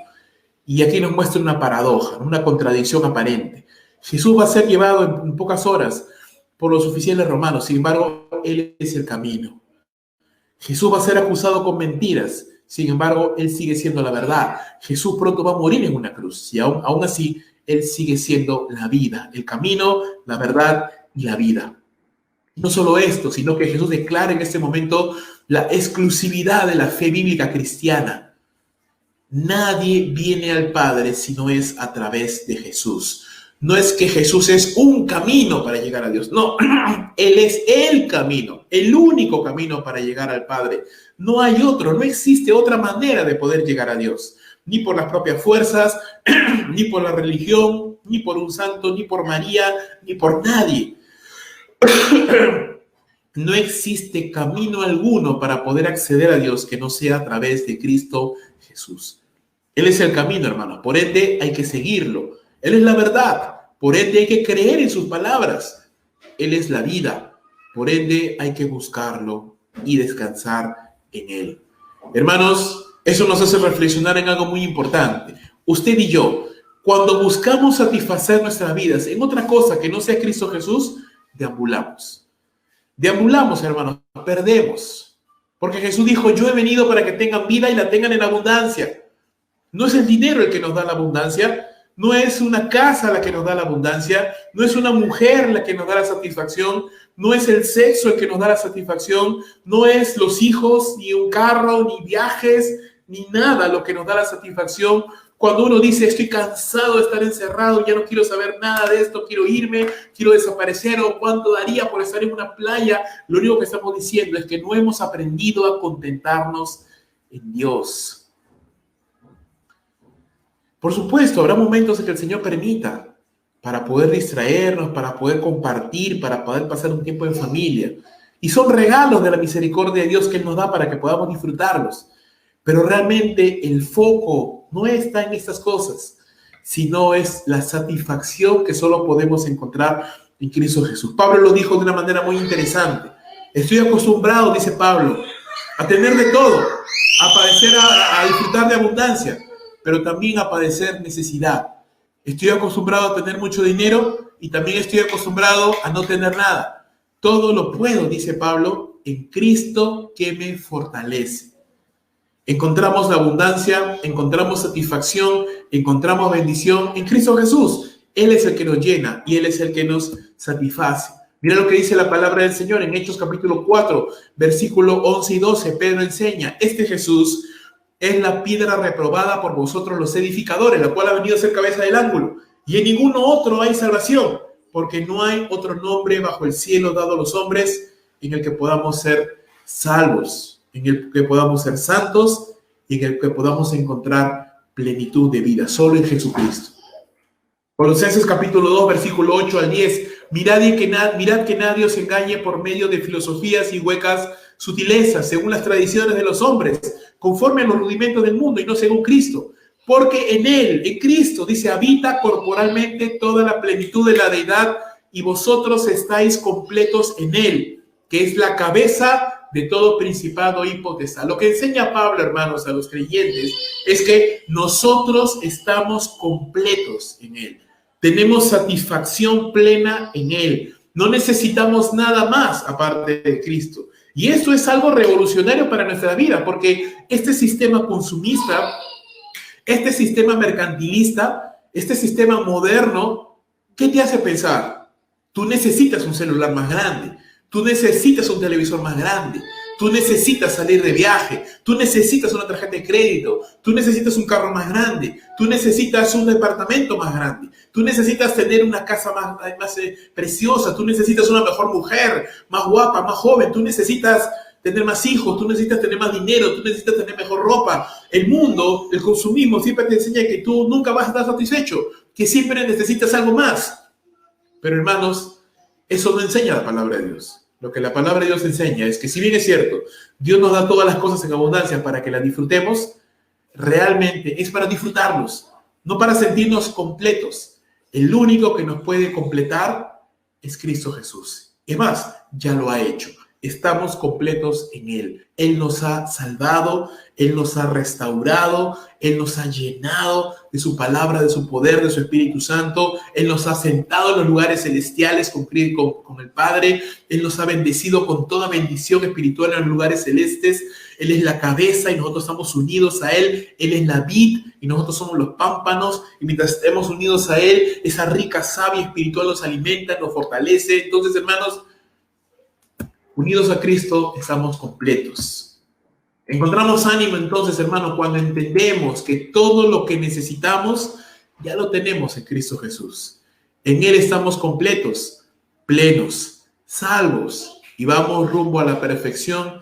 Y aquí nos muestra una paradoja, una contradicción aparente. Jesús va a ser llevado en pocas horas por los oficiales romanos, sin embargo, Él es el camino. Jesús va a ser acusado con mentiras, sin embargo, Él sigue siendo la verdad. Jesús pronto va a morir en una cruz y aún así, Él sigue siendo la vida, el camino, la verdad y la vida. No solo esto, sino que Jesús declara en este momento la exclusividad de la fe bíblica cristiana. Nadie viene al Padre si no es a través de Jesús. No es que Jesús es un camino para llegar a Dios. No, Él es el camino, el único camino para llegar al Padre. No hay otro, no existe otra manera de poder llegar a Dios. Ni por las propias fuerzas, ni por la religión, ni por un santo, ni por María, ni por nadie. No existe camino alguno para poder acceder a Dios que no sea a través de Cristo Jesús. Él es el camino, hermano. Por ende, hay que seguirlo. Él es la verdad. Por ende, hay que creer en sus palabras. Él es la vida. Por ende, hay que buscarlo y descansar en Él. Hermanos, eso nos hace reflexionar en algo muy importante. Usted y yo, cuando buscamos satisfacer nuestras vidas en otra cosa que no sea Cristo Jesús, deambulamos. Deambulamos, hermanos, perdemos. Porque Jesús dijo, yo he venido para que tengan vida y la tengan en abundancia. No es el dinero el que nos da la abundancia, no es una casa la que nos da la abundancia, no es una mujer la que nos da la satisfacción, no es el sexo el que nos da la satisfacción, no es los hijos, ni un carro, ni viajes, ni nada lo que nos da la satisfacción. Cuando uno dice, estoy cansado de estar encerrado, ya no quiero saber nada de esto, quiero irme, quiero desaparecer, o cuánto daría por estar en una playa, lo único que estamos diciendo es que no hemos aprendido a contentarnos en Dios. Por supuesto, habrá momentos en que el Señor permita para poder distraernos, para poder compartir, para poder pasar un tiempo en familia. Y son regalos de la misericordia de Dios que Él nos da para que podamos disfrutarlos. Pero realmente el foco no está en estas cosas, sino es la satisfacción que solo podemos encontrar en Cristo Jesús. Pablo lo dijo de una manera muy interesante. Estoy acostumbrado, dice Pablo, a tener de todo, a padecer, a disfrutar de abundancia, pero también a padecer necesidad. Estoy acostumbrado a tener mucho dinero y también estoy acostumbrado a no tener nada. Todo lo puedo, dice Pablo, en Cristo que me fortalece. Encontramos la abundancia, encontramos satisfacción, encontramos bendición en Cristo Jesús. Él es el que nos llena y Él es el que nos satisface. Mira lo que dice la palabra del Señor en Hechos capítulo 4, versículo 11 y 12. Pedro enseña, este Jesús es la piedra reprobada por vosotros los edificadores, la cual ha venido a ser cabeza del ángulo. Y en ninguno otro hay salvación, porque no hay otro nombre bajo el cielo dado a los hombres en el que podamos ser salvos, en el que podamos ser santos y en el que podamos encontrar plenitud de vida, solo en Jesucristo. Colosenses capítulo 2, versículo 8 al 10. Mirad que nadie os engañe por medio de filosofías y huecas sutilezas, según las tradiciones de los hombres, conforme a los rudimentos del mundo y no según Cristo. Porque en Él, en Cristo, dice, habita corporalmente toda la plenitud de la deidad y vosotros estáis completos en Él, que es la cabeza de todo principado y potestad. Lo que enseña Pablo, hermanos, a los creyentes es que nosotros estamos completos en Él. Tenemos satisfacción plena en Él. No necesitamos nada más aparte de Cristo. Y esto es algo revolucionario para nuestra vida, porque este sistema consumista, este sistema mercantilista, este sistema moderno, ¿qué te hace pensar? Tú necesitas un celular más grande, tú necesitas un televisor más grande, tú necesitas salir de viaje, tú necesitas una tarjeta de crédito, tú necesitas un carro más grande, tú necesitas un departamento más grande, tú necesitas tener una casa más preciosa, tú necesitas una mejor mujer, más guapa, más joven, tú necesitas tener más hijos, tú necesitas tener más dinero, tú necesitas tener mejor ropa. El mundo, el consumismo siempre te enseña que tú nunca vas a estar satisfecho, que siempre necesitas algo más. Pero hermanos, eso no enseña la palabra de Dios. Lo que la palabra de Dios enseña es que, si bien es cierto, Dios nos da todas las cosas en abundancia para que las disfrutemos, realmente es para disfrutarlos, no para sentirnos completos. El único que nos puede completar es Cristo Jesús. Es más, ya lo ha hecho. Estamos completos en Él. Él nos ha salvado, Él nos ha restaurado, Él nos ha llenado de su palabra, de su poder, de su Espíritu Santo. Él nos ha sentado en los lugares celestiales con el Padre. Él nos ha bendecido con toda bendición espiritual en los lugares celestes. Él es la cabeza y nosotros estamos unidos a Él. Él es la vid y nosotros somos los pámpanos. Y mientras estemos unidos a Él, esa rica savia espiritual nos alimenta, nos fortalece. Entonces, hermanos, unidos a Cristo, estamos completos. Encontramos ánimo entonces, hermanos, cuando entendemos que todo lo que necesitamos ya lo tenemos en Cristo Jesús. En Él estamos completos, plenos, salvos y vamos rumbo a la perfección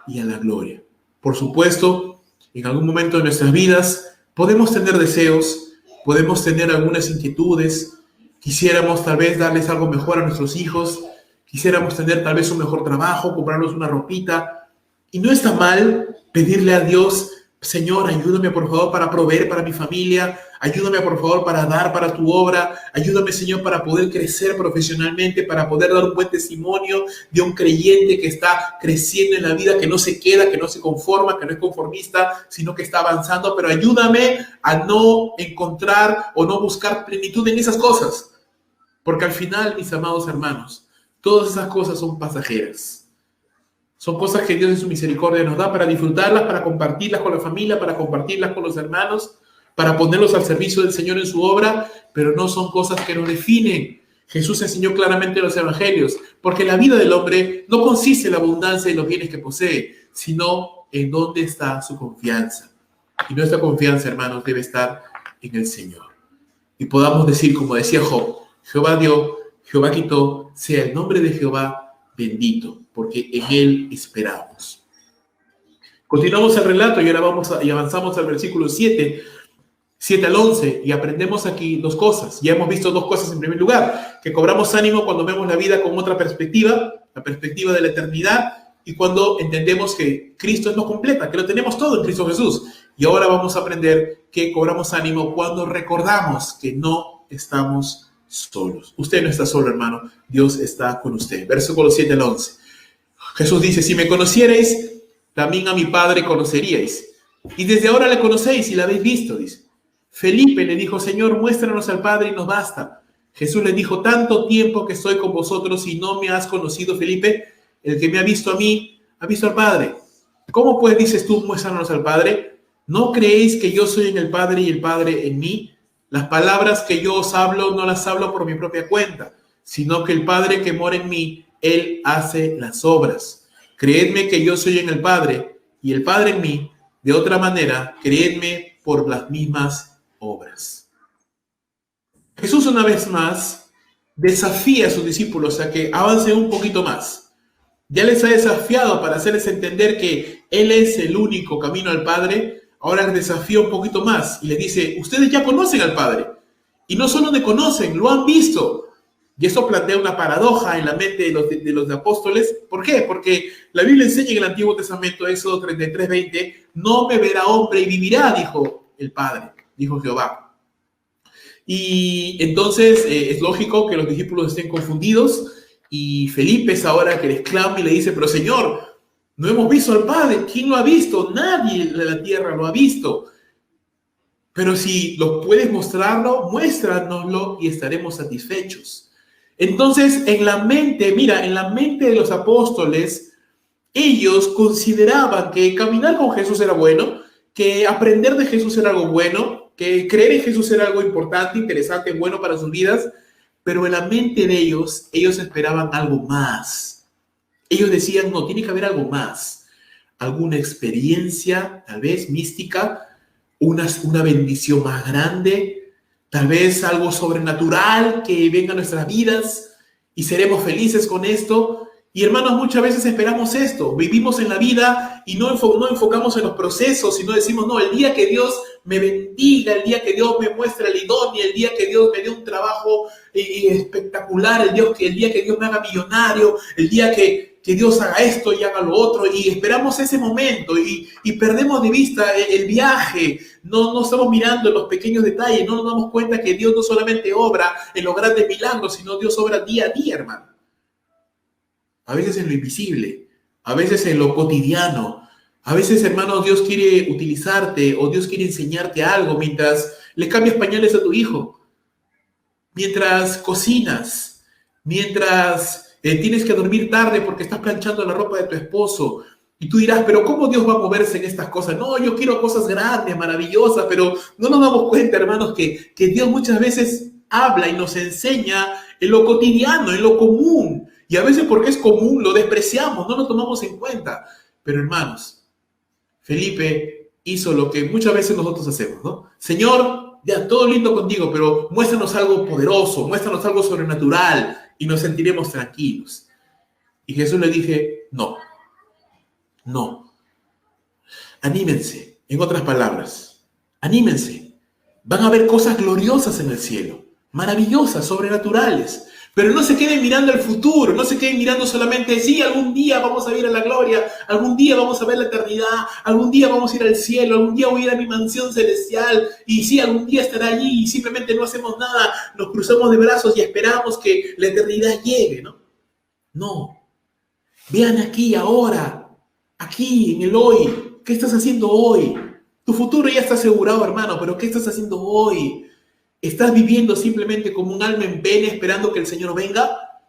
y a la gloria. Por supuesto, en algún momento de nuestras vidas podemos tener deseos, podemos tener algunas inquietudes, quisiéramos tal vez darles algo mejor a nuestros hijos, quisiéramos tener tal vez un mejor trabajo, comprarnos una ropita. Y no está mal pedirle a Dios, Señor, ayúdame por favor para proveer para mi familia, ayúdame por favor para dar para tu obra, ayúdame, Señor, para poder crecer profesionalmente, para poder dar un buen testimonio de un creyente que está creciendo en la vida, que no se queda, que no se conforma, que no es conformista, sino que está avanzando. Pero ayúdame a no encontrar o no buscar plenitud en esas cosas, porque al final, mis amados hermanos, todas esas cosas son pasajeras. Son cosas que Dios en su misericordia nos da para disfrutarlas, para compartirlas con la familia, para compartirlas con los hermanos, para ponerlos al servicio del Señor en su obra, pero no son cosas que nos definen. Jesús enseñó claramente en los evangelios, porque la vida del hombre no consiste en la abundancia de los bienes que posee, sino en dónde está su confianza. Y nuestra confianza, hermanos, debe estar en el Señor. Y podamos decir, como decía Job, Jehová dio, Jehová quitó, sea el nombre de Jehová bendito, porque en Él esperamos. Continuamos el relato y ahora avanzamos al versículo 7 al 11, y aprendemos aquí dos cosas. Ya hemos visto dos cosas. En primer lugar, que cobramos ánimo cuando vemos la vida con otra perspectiva, la perspectiva de la eternidad, y cuando entendemos que Cristo nos completa, que lo tenemos todo en Cristo Jesús. Y ahora vamos a aprender que cobramos ánimo cuando recordamos que no estamos solos. Usted no está solo, hermano. Dios está con usted. Versículo 7 al 11. Jesús dice, si me conocierais, también a mi Padre conoceríais. Y desde ahora le conocéis y la habéis visto, dice. Felipe le dijo, Señor, muéstranos al Padre y nos basta. Jesús le dijo, tanto tiempo que estoy con vosotros y no me has conocido, Felipe. El que me ha visto a mí, ha visto al Padre. ¿Cómo pues dices tú, muéstranos al Padre? ¿No creéis que yo soy en el Padre y el Padre en mí? Las palabras que yo os hablo no las hablo por mi propia cuenta, sino que el Padre que mora en mí, Él hace las obras. Creedme que yo soy en el Padre y el Padre en mí. De otra manera, creedme por las mismas obras. Jesús una vez más desafía a sus discípulos a que avancen un poquito más. Ya les ha desafiado para hacerles entender que Él es el único camino al Padre. Ahora les desafía un poquito más y les dice, ustedes ya conocen al Padre. Y no solo le conocen, lo han visto. Y eso plantea una paradoja en la mente de los apóstoles. ¿Por qué? Porque la Biblia enseña en el Antiguo Testamento, Éxodo 33:20, no me verá hombre y vivirá, dijo el Padre, dijo Jehová. Y entonces es lógico que los discípulos estén confundidos y Felipe es ahora que les clama y le dice, pero Señor, no hemos visto al Padre. ¿Quién lo ha visto? Nadie de la tierra lo ha visto. Pero si lo puedes mostrarlo, muéstranoslo y estaremos satisfechos. Entonces, en la mente de los apóstoles, ellos consideraban que caminar con Jesús era bueno, que aprender de Jesús era algo bueno, que creer en Jesús era algo importante, interesante, bueno para sus vidas, pero en la mente de ellos esperaban algo más. Ellos decían, no, tiene que haber algo más. Alguna experiencia, tal vez mística, una bendición más grande, tal vez algo sobrenatural que venga a nuestras vidas y seremos felices con esto. Y hermanos, muchas veces esperamos esto, vivimos en la vida y no enfocamos en los procesos, sino decimos, no, el día que Dios me bendiga, el día que Dios me muestre la idónea, el día que Dios me dé un trabajo espectacular, el día que Dios me haga millonario, el día que Dios haga esto y haga lo otro, y esperamos ese momento y perdemos de vista el viaje, no estamos mirando en los pequeños detalles, no nos damos cuenta que Dios no solamente obra en los grandes milagros, sino Dios obra día a día, hermano. A veces en lo invisible, a veces en lo cotidiano, a veces, hermano, Dios quiere utilizarte o Dios quiere enseñarte algo mientras le cambias pañales a tu hijo, mientras cocinas, mientras tienes que dormir tarde porque estás planchando la ropa de tu esposo. Y tú dirás, pero ¿cómo Dios va a moverse en estas cosas? No, yo quiero cosas grandes, maravillosas, pero no nos damos cuenta, hermanos, que Dios muchas veces habla y nos enseña en lo cotidiano, en lo común. Y a veces porque es común, lo despreciamos, no lo tomamos en cuenta. Pero hermanos, Felipe hizo lo que muchas veces nosotros hacemos, ¿no? Señor, ya todo lindo contigo, pero muéstranos algo poderoso, muéstranos algo sobrenatural y nos sentiremos tranquilos. Y Jesús le dije, no. Anímense, en otras palabras, anímense. Van a haber cosas gloriosas en el cielo, maravillosas, sobrenaturales. Pero no se queden mirando el futuro, no se queden mirando solamente, sí, algún día vamos a ir a la gloria, algún día vamos a ver la eternidad, algún día vamos a ir al cielo, algún día voy a ir a mi mansión celestial, y sí, algún día estará allí y simplemente no hacemos nada, nos cruzamos de brazos y esperamos que la eternidad llegue, ¿no? No. Vean aquí, ahora, aquí, en el hoy. ¿Qué estás haciendo hoy? Tu futuro ya está asegurado, hermano, pero ¿qué estás haciendo hoy? ¿Estás viviendo simplemente como un alma en pena esperando que el Señor venga?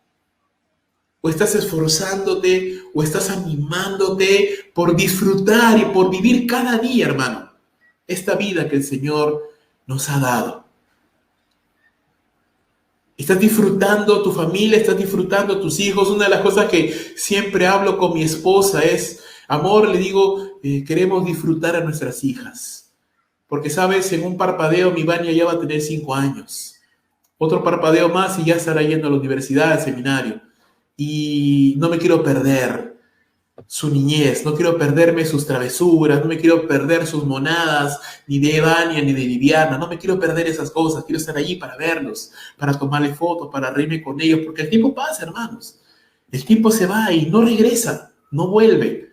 ¿O estás esforzándote o estás animándote por disfrutar y por vivir cada día, hermano, esta vida que el Señor nos ha dado? ¿Estás disfrutando tu familia? ¿Estás disfrutando tus hijos? Una de las cosas que siempre hablo con mi esposa es, amor, le digo, queremos disfrutar a nuestras hijas. Porque, ¿sabes? En un parpadeo mi Vania ya va a tener 5 años. Otro parpadeo más y ya estará yendo a la universidad, al seminario. Y no me quiero perder su niñez, no quiero perderme sus travesuras, no me quiero perder sus monadas, ni de Vania ni de Viviana, no me quiero perder esas cosas. Quiero estar allí para verlos, para tomarle fotos, para reírme con ellos, porque el tiempo pasa, hermanos. El tiempo se va y no regresa, no vuelve.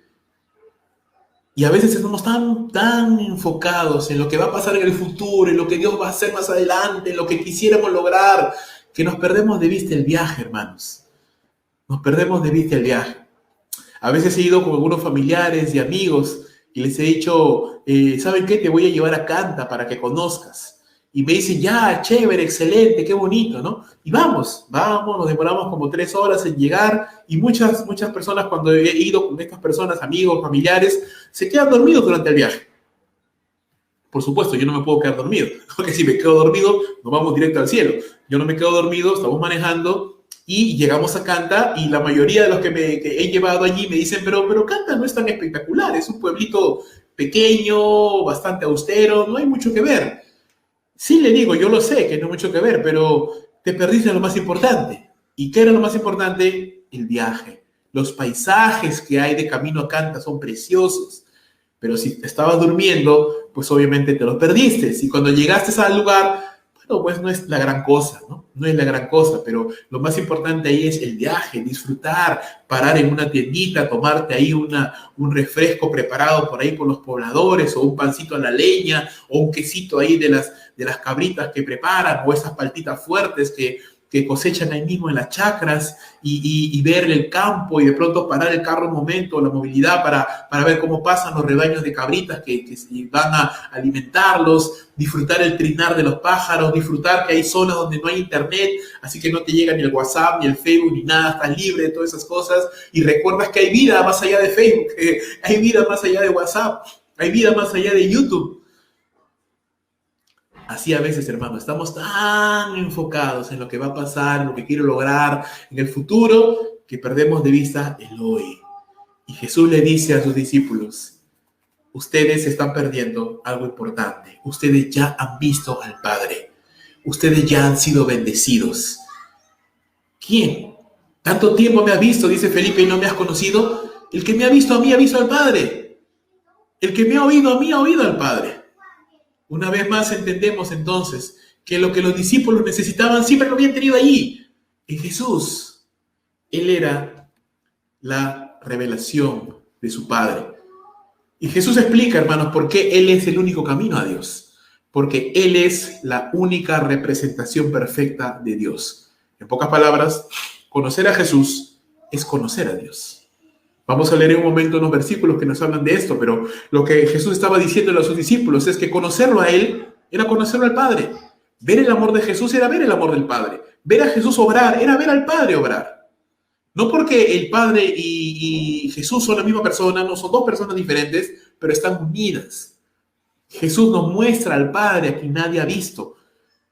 Y a veces estamos tan enfocados en lo que va a pasar en el futuro, en lo que Dios va a hacer más adelante, en lo que quisiéramos lograr, que nos perdemos de vista el viaje, hermanos. Nos perdemos de vista el viaje. A veces he ido con algunos familiares y amigos y les he dicho, ¿saben qué? Te voy a llevar a Canta para que conozcas. Y me dicen, ya, chévere, excelente, qué bonito, ¿no? Y vamos, nos demoramos como 3 horas en llegar y muchas personas cuando he ido con estas personas, amigos, familiares, se quedan dormidos durante el viaje. Por supuesto, yo no me puedo quedar dormido, porque si me quedo dormido, nos vamos directo al cielo. Yo no me quedo dormido, estamos manejando y llegamos a Canta y la mayoría de los que he llevado allí me dicen, pero Canta no es tan espectacular, es un pueblito pequeño, bastante austero, no hay mucho que ver. Sí, le digo, yo lo sé que no hay mucho que ver, pero te perdiste lo más importante. ¿Y qué era lo más importante? El viaje. Los paisajes que hay de camino a Canta son preciosos. Pero si te estabas durmiendo, pues obviamente te lo perdiste. Y cuando llegaste al lugar, bueno, pues no es la gran cosa, ¿no? No es la gran cosa, pero lo más importante ahí es el viaje, disfrutar, parar en una tiendita, tomarte ahí un refresco preparado por ahí por los pobladores, o un pancito a la leña, o un quesito ahí de las cabritas que preparan, o esas paltitas fuertes que cosechan ahí mismo en las chacras, y ver el campo y de pronto parar el carro un momento, la movilidad para ver cómo pasan los rebaños de cabritas que van a alimentarlos, disfrutar el trinar de los pájaros, disfrutar que hay zonas donde no hay internet, así que no te llega ni el WhatsApp, ni el Facebook, ni nada, estás libre de todas esas cosas y recuerdas que hay vida más allá de Facebook, hay vida más allá de WhatsApp, hay vida más allá de YouTube. Así a veces, hermano, estamos tan enfocados en lo que va a pasar, en lo que quiero lograr, en el futuro, que perdemos de vista el hoy. Y Jesús le dice a sus discípulos, ustedes están perdiendo algo importante. Ustedes ya han visto al Padre. Ustedes ya han sido bendecidos. ¿Quién? Tanto tiempo me has visto, dice Felipe, y no me has conocido. El que me ha visto a mí ha visto al Padre. El que me ha oído a mí ha oído al Padre. Una vez más entendemos entonces que lo que los discípulos necesitaban siempre lo habían tenido allí, en Jesús. Él era la revelación de su Padre. Y Jesús explica, hermanos, por qué Él es el único camino a Dios. Porque Él es la única representación perfecta de Dios. En pocas palabras, conocer a Jesús es conocer a Dios. Vamos a leer en un momento unos versículos que nos hablan de esto, pero lo que Jesús estaba diciéndole a sus discípulos es que conocerlo a Él era conocerlo al Padre. Ver el amor de Jesús era ver el amor del Padre. Ver a Jesús obrar era ver al Padre obrar. No porque el Padre y Jesús son la misma persona, no son dos personas diferentes, pero están unidas. Jesús nos muestra al Padre a quien nadie ha visto.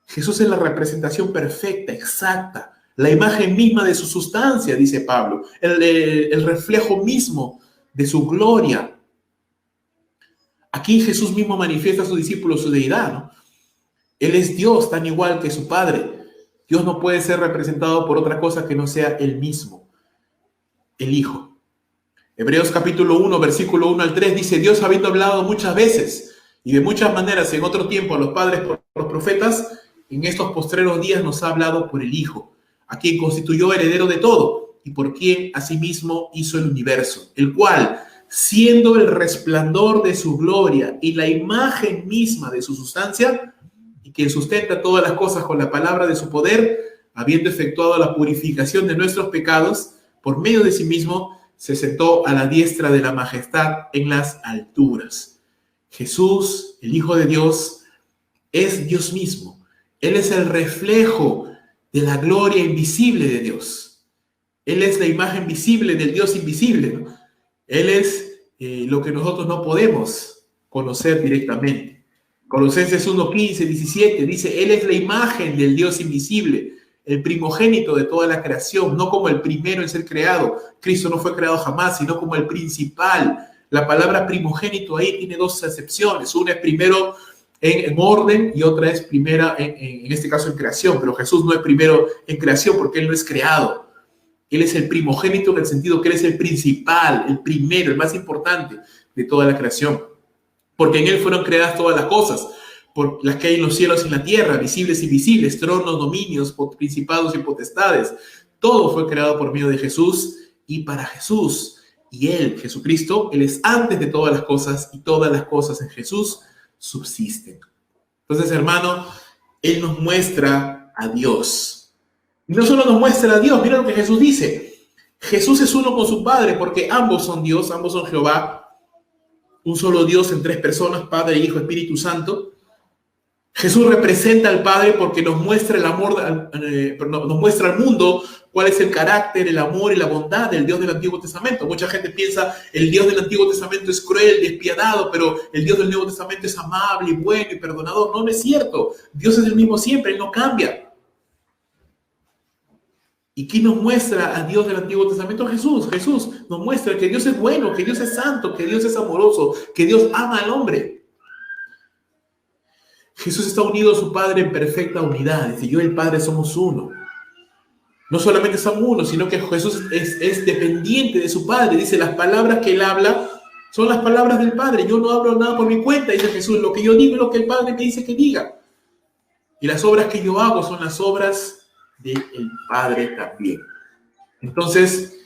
Jesús es la representación perfecta, exacta. La imagen misma de su sustancia, dice Pablo, el reflejo mismo de su gloria. Aquí Jesús mismo manifiesta a sus discípulos su deidad, ¿no? Él es Dios tan igual que su Padre. Dios no puede ser representado por otra cosa que no sea Él mismo, el Hijo. Hebreos capítulo 1, versículo 1 al 3 dice, Dios habiendo hablado muchas veces y de muchas maneras en otro tiempo a los padres por los profetas, en estos postreros días nos ha hablado por el Hijo, a quien constituyó heredero de todo, y por quien asimismo hizo el universo, el cual, siendo el resplandor de su gloria y la imagen misma de su sustancia, y quien sustenta todas las cosas con la palabra de su poder, habiendo efectuado la purificación de nuestros pecados, por medio de sí mismo, se sentó a la diestra de la majestad en las alturas. Jesús, el Hijo de Dios, es Dios mismo. Él es el reflejo de la gloria invisible de Dios. Él es la imagen visible del Dios invisible, ¿no? Él es lo que nosotros no podemos conocer directamente. Colosenses 1, 15, 17 dice, Él es la imagen del Dios invisible, el primogénito de toda la creación, no como el primero en ser creado. Cristo no fue creado jamás, sino como el principal. La palabra primogénito ahí tiene dos acepciones. Una es primero en orden y otra es primera, en este caso, en creación. Pero Jesús no es primero en creación porque Él no es creado. Él es el primogénito en el sentido que Él es el principal, el primero, el más importante de toda la creación. Porque en Él fueron creadas todas las cosas, por las que hay en los cielos y en la tierra, visibles e invisibles, tronos, dominios, principados y potestades. Todo fue creado por medio de Jesús y para Jesús. Y Él, Jesucristo, Él es antes de todas las cosas y todas las cosas en Jesús subsisten. Entonces, hermano, Él nos muestra a Dios. Y no solo nos muestra a Dios, mira lo que Jesús dice. Jesús es uno con su Padre porque ambos son Dios, ambos son Jehová. Un solo Dios en tres personas, Padre, Hijo, Espíritu Santo. Jesús representa al Padre porque nos muestra el amor, nos muestra al mundo cuál es el carácter, el amor y la bondad del Dios del Antiguo Testamento. Mucha gente piensa el Dios del Antiguo Testamento es cruel, despiadado, pero el Dios del Nuevo Testamento es amable y bueno y perdonador. No, no es cierto. Dios es el mismo siempre, Él no cambia. ¿Y quién nos muestra a Dios del Antiguo Testamento? Jesús. Jesús nos muestra que Dios es bueno, que Dios es santo, que Dios es amoroso, que Dios ama al hombre. Jesús está unido a su Padre en perfecta unidad. Dice, yo y el Padre somos uno. No solamente somos uno, sino que Jesús es dependiente de su Padre. Dice, las palabras que Él habla son las palabras del Padre. Yo no hablo nada por mi cuenta, dice Jesús. Lo que yo digo es lo que el Padre me dice que diga. Y las obras que yo hago son las obras del Padre también. Entonces,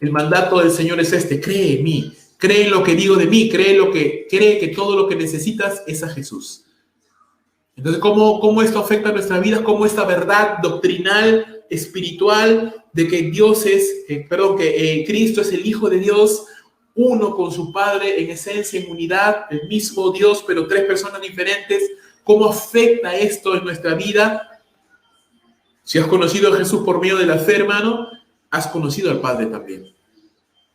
el mandato del Señor es este: cree en mí, cree en lo que digo de mí, cree que todo lo que necesitas es a Jesús. Entonces, ¿cómo esto afecta a nuestra vida? ¿Cómo esta verdad doctrinal, espiritual, de que Cristo es el Hijo de Dios, uno con su Padre en esencia, en unidad, el mismo Dios, pero tres personas diferentes? ¿Cómo afecta esto en nuestra vida? Si has conocido a Jesús por medio de la fe, hermano, has conocido al Padre también.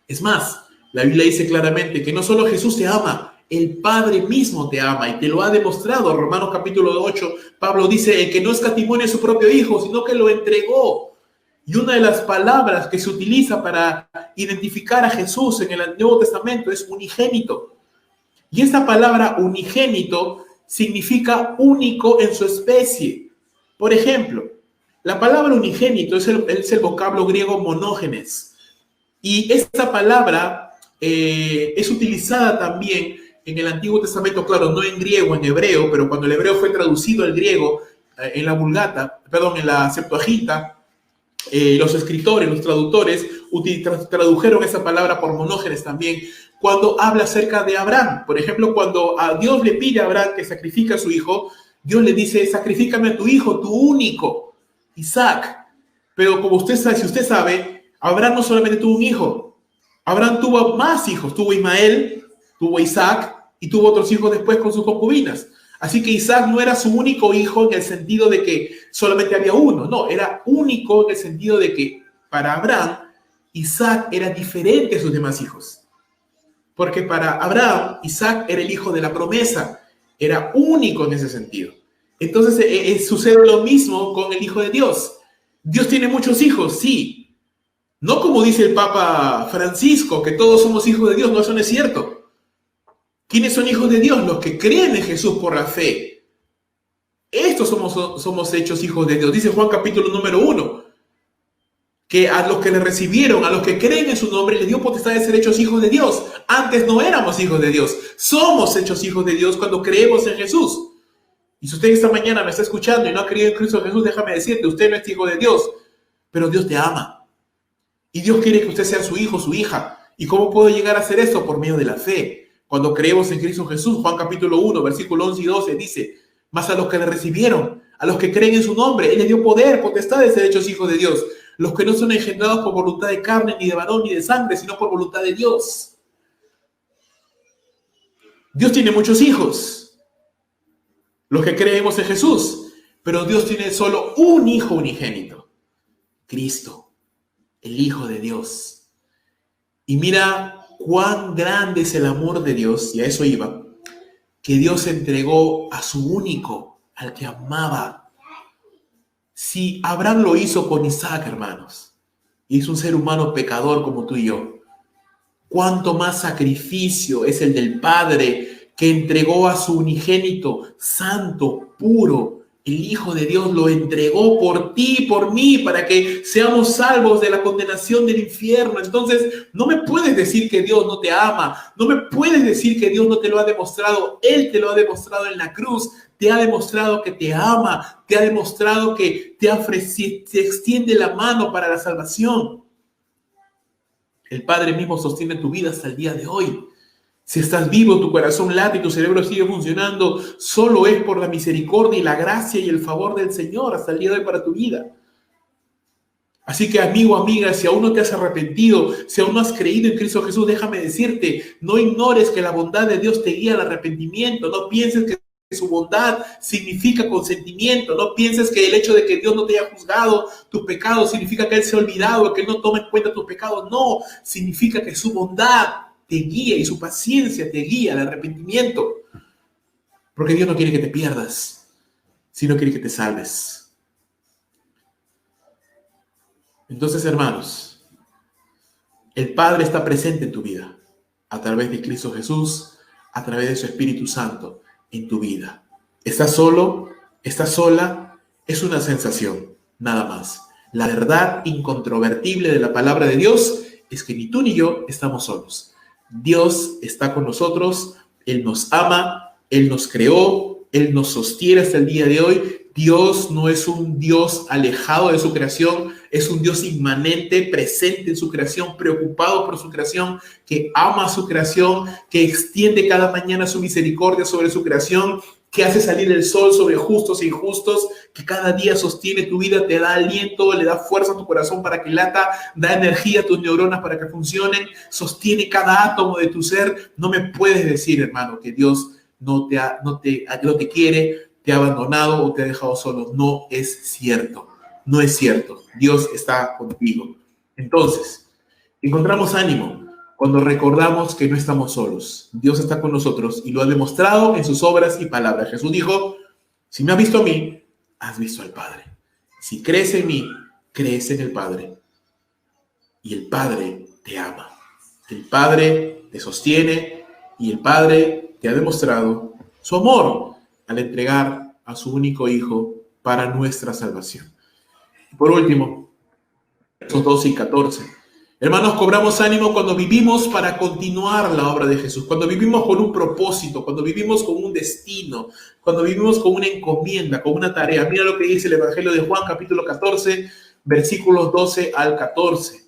Es más, la Biblia dice claramente que no solo Jesús te ama, el Padre mismo te ama y te lo ha demostrado. Romanos capítulo 8, Pablo dice, el que no escatimó a su propio Hijo, sino que lo entregó. Y una de las palabras que se utiliza para identificar a Jesús en el Nuevo Testamento es unigénito. Y esta palabra unigénito significa único en su especie. Por ejemplo, la palabra unigénito es el vocablo griego monógenes. Y esta palabra es utilizada también en el Antiguo Testamento, claro, no en griego, en hebreo, pero cuando el hebreo fue traducido al griego en la Septuaginta, los escritores, los traductores tradujeron esa palabra por monógenes también cuando habla acerca de Abraham. Por ejemplo, cuando a Dios le pide a Abraham que sacrifique a su hijo, Dios le dice, sacrifícame a tu hijo, tu único, Isaac. Pero como usted sabe, si usted sabe, Abraham no solamente tuvo un hijo, Abraham tuvo más hijos, tuvo Ismael, tuvo Isaac y tuvo otros hijos después con sus concubinas. Así que Isaac no era su único hijo en el sentido de que solamente había uno, no, era único en el sentido de que para Abraham, Isaac era diferente a sus demás hijos. Porque para Abraham, Isaac era el hijo de la promesa, era único en ese sentido. Entonces sucede lo mismo con el Hijo de Dios. Dios tiene muchos hijos, sí. No como dice el Papa Francisco, que todos somos hijos de Dios, no, eso no es cierto. ¿Quiénes son hijos de Dios? Los que creen en Jesús por la fe. Estos somos hechos hijos de Dios. Dice Juan capítulo número 1, que a los que le recibieron, a los que creen en su nombre, les dio potestad de ser hechos hijos de Dios. Antes no éramos hijos de Dios. Somos hechos hijos de Dios cuando creemos en Jesús. Y si usted esta mañana me está escuchando y no ha creído en Cristo Jesús, déjame decirte, usted no es hijo de Dios, pero Dios te ama. Y Dios quiere que usted sea su hijo, su hija. ¿Y cómo puedo llegar a hacer esto? Por medio de la fe. Cuando creemos en Cristo Jesús, Juan capítulo 1, versículo 11 y 12 dice, mas a los que le recibieron, a los que creen en su nombre, Él les dio poder, potestad de ser hechos hijos de Dios. Los que no son engendrados por voluntad de carne, ni de varón, ni de sangre, sino por voluntad de Dios. Dios tiene muchos hijos, los que creemos en Jesús, pero Dios tiene solo un hijo unigénito, Cristo, el Hijo de Dios. Y mira cuán grande es el amor de Dios, y a eso iba, que Dios entregó a su único, al que amaba. Si Abraham lo hizo con Isaac, hermanos, y es un ser humano pecador como tú y yo, cuánto más sacrificio es el del Padre que entregó a su unigénito, santo, puro. El Hijo de Dios lo entregó por ti y por mí para que seamos salvos de la condenación del infierno. Entonces, no me puedes decir que Dios no te ama. No me puedes decir que Dios no te lo ha demostrado. Él te lo ha demostrado en la cruz. Te ha demostrado que te ama. Te ha demostrado que te extiende la mano para la salvación. El Padre mismo sostiene tu vida hasta el día de hoy. Si estás vivo, tu corazón late y tu cerebro sigue funcionando, solo es por la misericordia y la gracia y el favor del Señor hasta el día de hoy para tu vida. Así que, amigo, amiga, si aún no te has arrepentido, si aún no has creído en Cristo Jesús, déjame decirte, no ignores que la bondad de Dios te guía al arrepentimiento. No pienses que su bondad significa consentimiento. No pienses que el hecho de que Dios no te haya juzgado tus pecados significa que Él se ha olvidado, que Él no toma en cuenta tus pecados. No, significa que su bondad te guía y su paciencia te guía al arrepentimiento. Porque Dios no quiere que te pierdas, sino quiere que te salves. Entonces, hermanos, el Padre está presente en tu vida a través de Cristo Jesús, a través de su Espíritu Santo en tu vida. ¿Estás solo? ¿Estás sola? Es una sensación, nada más. La verdad incontrovertible de la palabra de Dios es que ni tú ni yo estamos solos. Dios está con nosotros, Él nos ama, Él nos creó, Él nos sostiene hasta el día de hoy. Dios no es un Dios alejado de su creación, es un Dios inmanente, presente en su creación, preocupado por su creación, que ama a su creación, que extiende cada mañana su misericordia sobre su creación, que hace salir el sol sobre justos e injustos, que cada día sostiene tu vida, te da aliento, le da fuerza a tu corazón para que lata, da energía a tus neuronas para que funcionen, sostiene cada átomo de tu ser. No me puedes decir, hermano, que Dios no te quiere, te ha abandonado o te ha dejado solo. No es cierto. No es cierto. Dios está contigo. Entonces, encontramos ánimo cuando recordamos que no estamos solos. Dios está con nosotros y lo ha demostrado en sus obras y palabras. Jesús dijo, si me has visto a mí, has visto al Padre. Si crees en mí, crees en el Padre. Y el Padre te ama. El Padre te sostiene y el Padre te ha demostrado su amor al entregar a su único Hijo para nuestra salvación. Por último, versos 12 y 14. Hermanos, cobramos ánimo cuando vivimos para continuar la obra de Jesús, cuando vivimos con un propósito, cuando vivimos con un destino, cuando vivimos con una encomienda, con una tarea. Mira lo que dice el Evangelio de Juan, capítulo 14, versículos 12 al 14.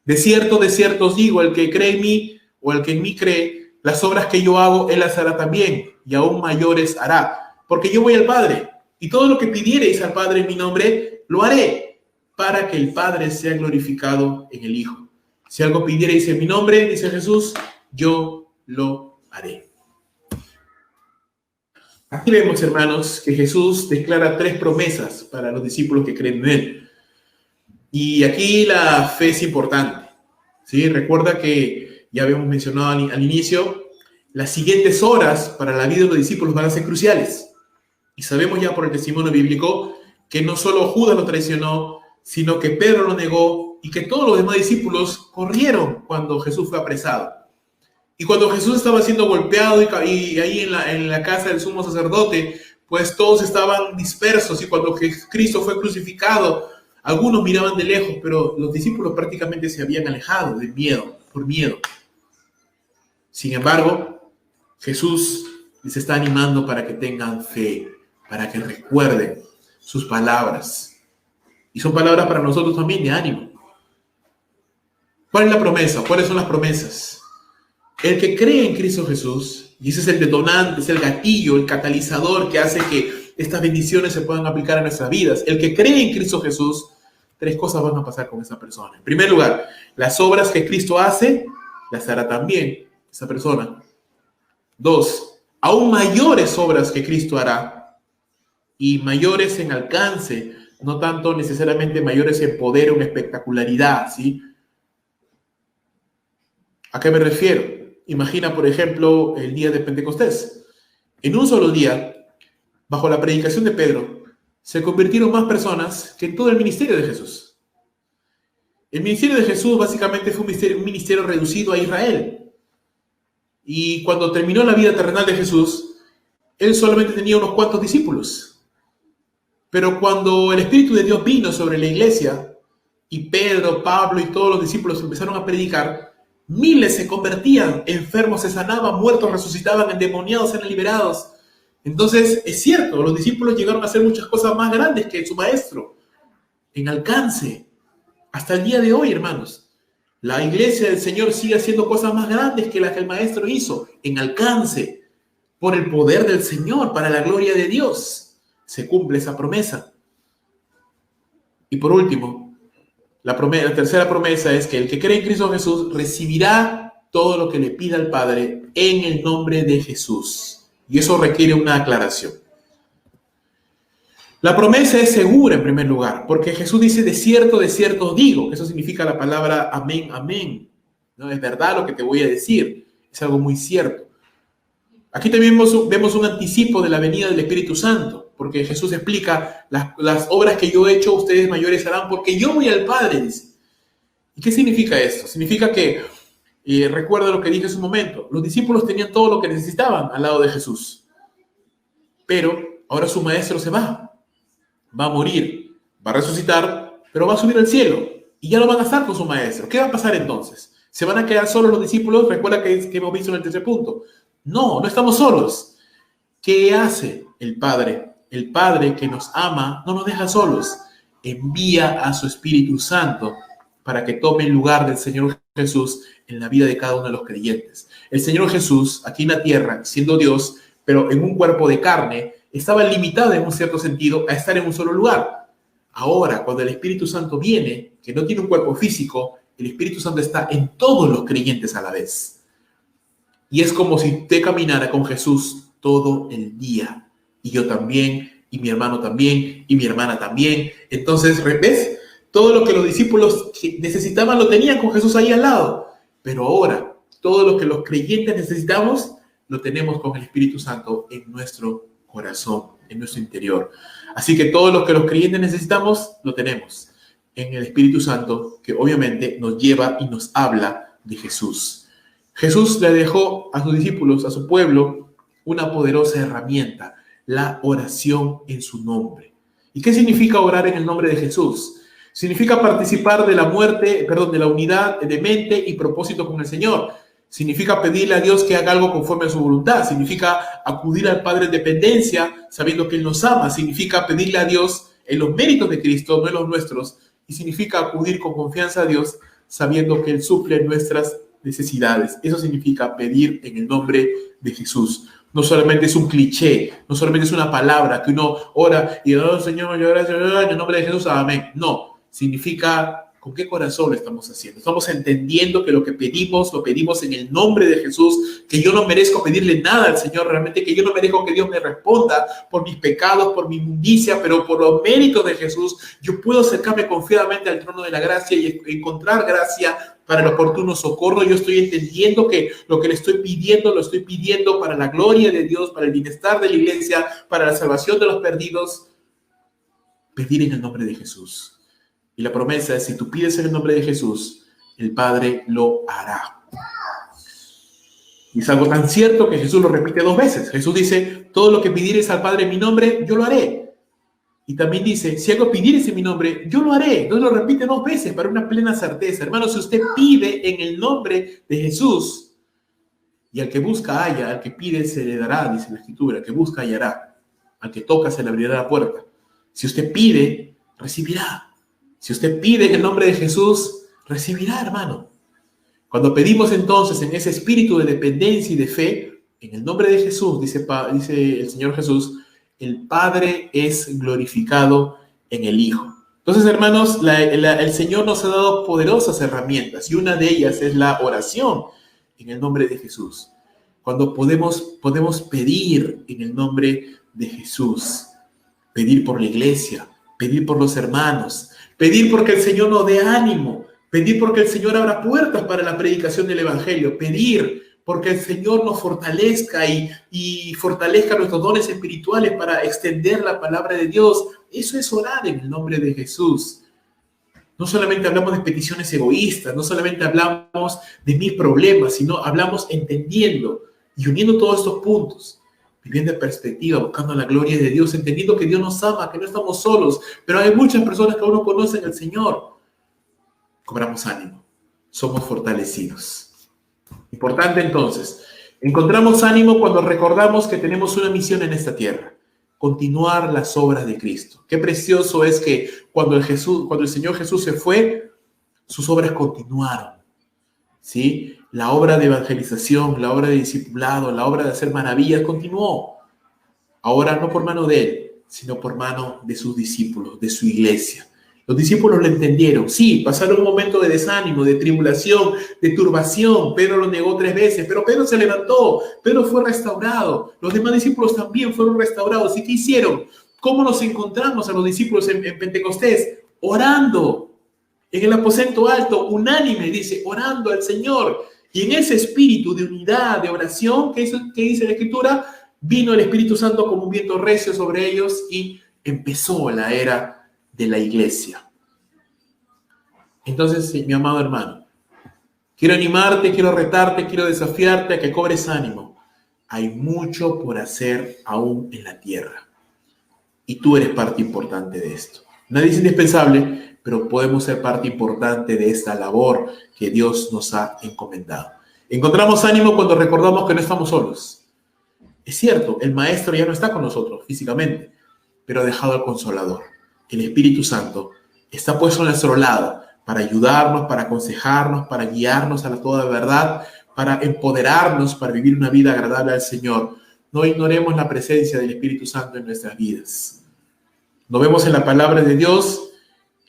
De cierto os digo, el que cree en mí o el que en mí cree, las obras que yo hago, él las hará también, y aún mayores hará, porque yo voy al Padre, y todo lo que pidiereis al Padre en mi nombre, lo haré, para que el Padre sea glorificado en el Hijo. Si algo pidiereis en mi nombre, dice Jesús, yo lo haré. Aquí vemos, hermanos, que Jesús declara 3 promesas para los discípulos que creen en Él. Y aquí la fe es importante, ¿sí? Recuerda que ya habíamos mencionado al inicio, las siguientes horas para la vida de los discípulos van a ser cruciales. Y sabemos ya por el testimonio bíblico que no solo Judas lo traicionó, sino que Pedro lo negó y que todos los demás discípulos corrieron cuando Jesús fue apresado. Y cuando Jesús estaba siendo golpeado y ahí en la casa del sumo sacerdote, pues todos estaban dispersos. Y cuando Cristo fue crucificado, algunos miraban de lejos, pero los discípulos prácticamente se habían alejado de miedo, por miedo. Sin embargo, Jesús les está animando para que tengan fe, para que recuerden sus palabras. Y son palabras para nosotros también de ánimo. ¿Cuál es la promesa? ¿Cuáles son las promesas? El que cree en Cristo Jesús, y ese es el detonante, es el gatillo, el catalizador que hace que estas bendiciones se puedan aplicar a nuestras vidas. El que cree en Cristo Jesús, 3 cosas van a pasar con esa persona. En primer lugar, las obras que Cristo hace, las hará también esa persona. 2, aún mayores obras que Cristo hará, y mayores en alcance, no tanto necesariamente mayores en poder o en espectacularidad, ¿sí? ¿A qué me refiero? Imagina, por ejemplo, el día de Pentecostés. En un solo día, bajo la predicación de Pedro, se convirtieron más personas que en todo el ministerio de Jesús. El ministerio de Jesús básicamente fue un ministerio reducido a Israel. Y cuando terminó la vida terrenal de Jesús, él solamente tenía unos cuantos discípulos. Pero cuando el Espíritu de Dios vino sobre la iglesia, y Pedro, Pablo y todos los discípulos empezaron a predicar, miles se convertían, enfermos se sanaban, muertos resucitaban, endemoniados eran liberados. Entonces, es cierto, los discípulos llegaron a hacer muchas cosas más grandes que su maestro, en alcance. Hasta el día de hoy, hermanos, la iglesia del Señor sigue haciendo cosas más grandes que las que el maestro hizo, en alcance, por el poder del Señor, para la gloria de Dios. Se cumple esa promesa. Y por último, la tercera promesa es que el que cree en Cristo Jesús recibirá todo lo que le pida al Padre en el nombre de Jesús. Y eso requiere una aclaración. La promesa es segura en primer lugar, porque Jesús dice, de cierto os digo. Eso significa la palabra amén, amén. ¿No? Es verdad lo que te voy a decir. Es algo muy cierto. Aquí también vemos un anticipo de la venida del Espíritu Santo, porque Jesús explica, las obras que yo he hecho, ustedes mayores harán, porque yo voy al Padre, dice. ¿Y qué significa esto? Significa que, recuerda lo que dije hace un momento, los discípulos tenían todo lo que necesitaban al lado de Jesús, pero ahora su maestro se va a morir, va a resucitar, pero va a subir al cielo, y ya no van a estar con su maestro. ¿Qué va a pasar entonces? ¿Se van a quedar solos los discípulos? Recuerda que hemos visto en el tercer punto. No estamos solos. ¿Qué hace el Padre? El Padre que nos ama no nos deja solos. Envía a su Espíritu Santo para que tome el lugar del Señor Jesús en la vida de cada uno de los creyentes. El Señor Jesús, aquí en la tierra, siendo Dios, pero en un cuerpo de carne, estaba limitado en un cierto sentido a estar en un solo lugar. Ahora, cuando el Espíritu Santo viene, que no tiene un cuerpo físico, el Espíritu Santo está en todos los creyentes a la vez. Y es como si usted caminara con Jesús todo el día. Y yo también, y mi hermano también, y mi hermana también. Entonces, ¿ves? Todo lo que los discípulos necesitaban lo tenían con Jesús ahí al lado. Pero ahora, todo lo que los creyentes necesitamos, lo tenemos con el Espíritu Santo en nuestro corazón, en nuestro interior. Así que todo lo que los creyentes necesitamos, lo tenemos en el Espíritu Santo, que obviamente nos lleva y nos habla de Jesús. Jesús le dejó a sus discípulos, a su pueblo, una poderosa herramienta, la oración en su nombre. ¿Y qué significa orar en el nombre de Jesús? Significa participar de la unidad de mente y propósito con el Señor. Significa pedirle a Dios que haga algo conforme a su voluntad. Significa acudir al Padre en dependencia, sabiendo que Él nos ama. Significa pedirle a Dios en los méritos de Cristo, no en los nuestros. Y significa acudir con confianza a Dios, sabiendo que Él suple nuestras necesidades. Eso significa pedir en el nombre de Jesús. No solamente es un cliché, no solamente es una palabra que uno ora y oh Señor, yo gracias en el nombre de Jesús, amén. No, significa con qué corazón lo estamos haciendo. Estamos entendiendo que lo que pedimos, lo pedimos en el nombre de Jesús, que yo no merezco pedirle nada al Señor, realmente que yo no merezco que Dios me responda por mis pecados, por mi inmundicia, pero por los méritos de Jesús, yo puedo acercarme confiadamente al trono de la gracia y encontrar gracia para el oportuno socorro. Yo estoy entendiendo que lo que le estoy pidiendo, lo estoy pidiendo para la gloria de Dios, para el bienestar de la iglesia, para la salvación de los perdidos. Pedir en el nombre de Jesús. Y la promesa es, si tú pides en el nombre de Jesús, el Padre lo hará. Y es algo tan cierto que Jesús lo repite 2 veces. Jesús dice, todo lo que pidieres al Padre en mi nombre, yo lo haré. Y también dice, si algo pidieres en mi nombre, yo lo haré. Entonces lo repite 2 veces para una plena certeza. Hermano, si usted pide en el nombre de Jesús, y al que busca halla, al que pide se le dará, dice la Escritura, al que busca hallará, al que toca se le abrirá la puerta. Si usted pide, recibirá. Si usted pide en el nombre de Jesús, recibirá, hermano. Cuando pedimos entonces en ese espíritu de dependencia y de fe, en el nombre de Jesús, dice el Señor Jesús, el Padre es glorificado en el Hijo. Entonces, hermanos, el Señor nos ha dado poderosas herramientas y una de ellas es la oración en el nombre de Jesús. Cuando podemos pedir en el nombre de Jesús, pedir por la iglesia, pedir por los hermanos, pedir porque el Señor nos dé ánimo, pedir porque el Señor abra puertas para la predicación del Evangelio, pedir porque el Señor nos fortalezca y fortalezca nuestros dones espirituales para extender la palabra de Dios. Eso es orar en el nombre de Jesús. No solamente hablamos de peticiones egoístas, no solamente hablamos de mis problemas, sino hablamos entendiendo y uniendo todos estos puntos, viviendo en perspectiva, buscando la gloria de Dios, entendiendo que Dios nos ama, que no estamos solos, pero hay muchas personas que aún no conocen al Señor. Cobramos ánimo, somos fortalecidos. Importante entonces, encontramos ánimo cuando recordamos que tenemos una misión en esta tierra, continuar las obras de Cristo. Qué precioso es que cuando el Señor Jesús se fue, sus obras continuaron, ¿sí? La obra de evangelización, la obra de discipulado, la obra de hacer maravillas continuó. Ahora no por mano de Él, sino por mano de sus discípulos, de su iglesia. Los discípulos lo entendieron. Sí, pasaron un momento de desánimo, de tribulación, de turbación. Pedro lo negó 3 veces, pero Pedro se levantó. Pedro fue restaurado. Los demás discípulos también fueron restaurados. ¿Y qué hicieron? ¿Cómo nos encontramos a los discípulos en Pentecostés? Orando. En el aposento alto, unánime, dice, orando al Señor. Y en ese espíritu de unidad, de oración, ¿qué dice la Escritura? Vino el Espíritu Santo como un viento recio sobre ellos y empezó la era de la iglesia. Entonces, mi amado hermano, quiero animarte, quiero retarte, quiero desafiarte a que cobres ánimo. Hay mucho por hacer aún en la tierra. Y tú eres parte importante de esto. Nadie es indispensable, pero podemos ser parte importante de esta labor que Dios nos ha encomendado. Encontramos ánimo cuando recordamos que no estamos solos. Es cierto, el Maestro ya no está con nosotros físicamente, pero ha dejado al Consolador. El Espíritu Santo está puesto a nuestro lado para ayudarnos, para aconsejarnos, para guiarnos a la toda verdad, para empoderarnos, para vivir una vida agradable al Señor. No ignoremos la presencia del Espíritu Santo en nuestras vidas. No vemos en la palabra de Dios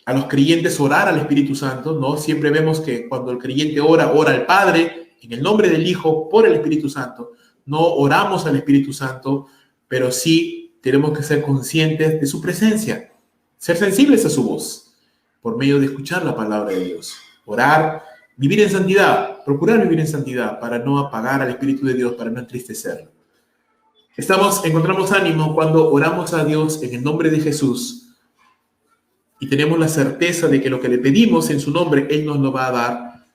a los creyentes orar al Espíritu Santo, ¿no? Siempre vemos que cuando el creyente ora, ora al Padre, en el nombre del Hijo, por el Espíritu Santo. No oramos al Espíritu Santo, pero sí tenemos que ser conscientes de su presencia. Ser sensibles a su voz, por medio de escuchar la palabra de Dios. Orar, vivir en santidad, procurar vivir en santidad para no apagar al Espíritu de Dios, para no entristecerlo. Encontramos ánimo cuando oramos a Dios en el nombre de Jesús y tenemos la certeza de que lo que le pedimos en su nombre, Él nos lo va a dar.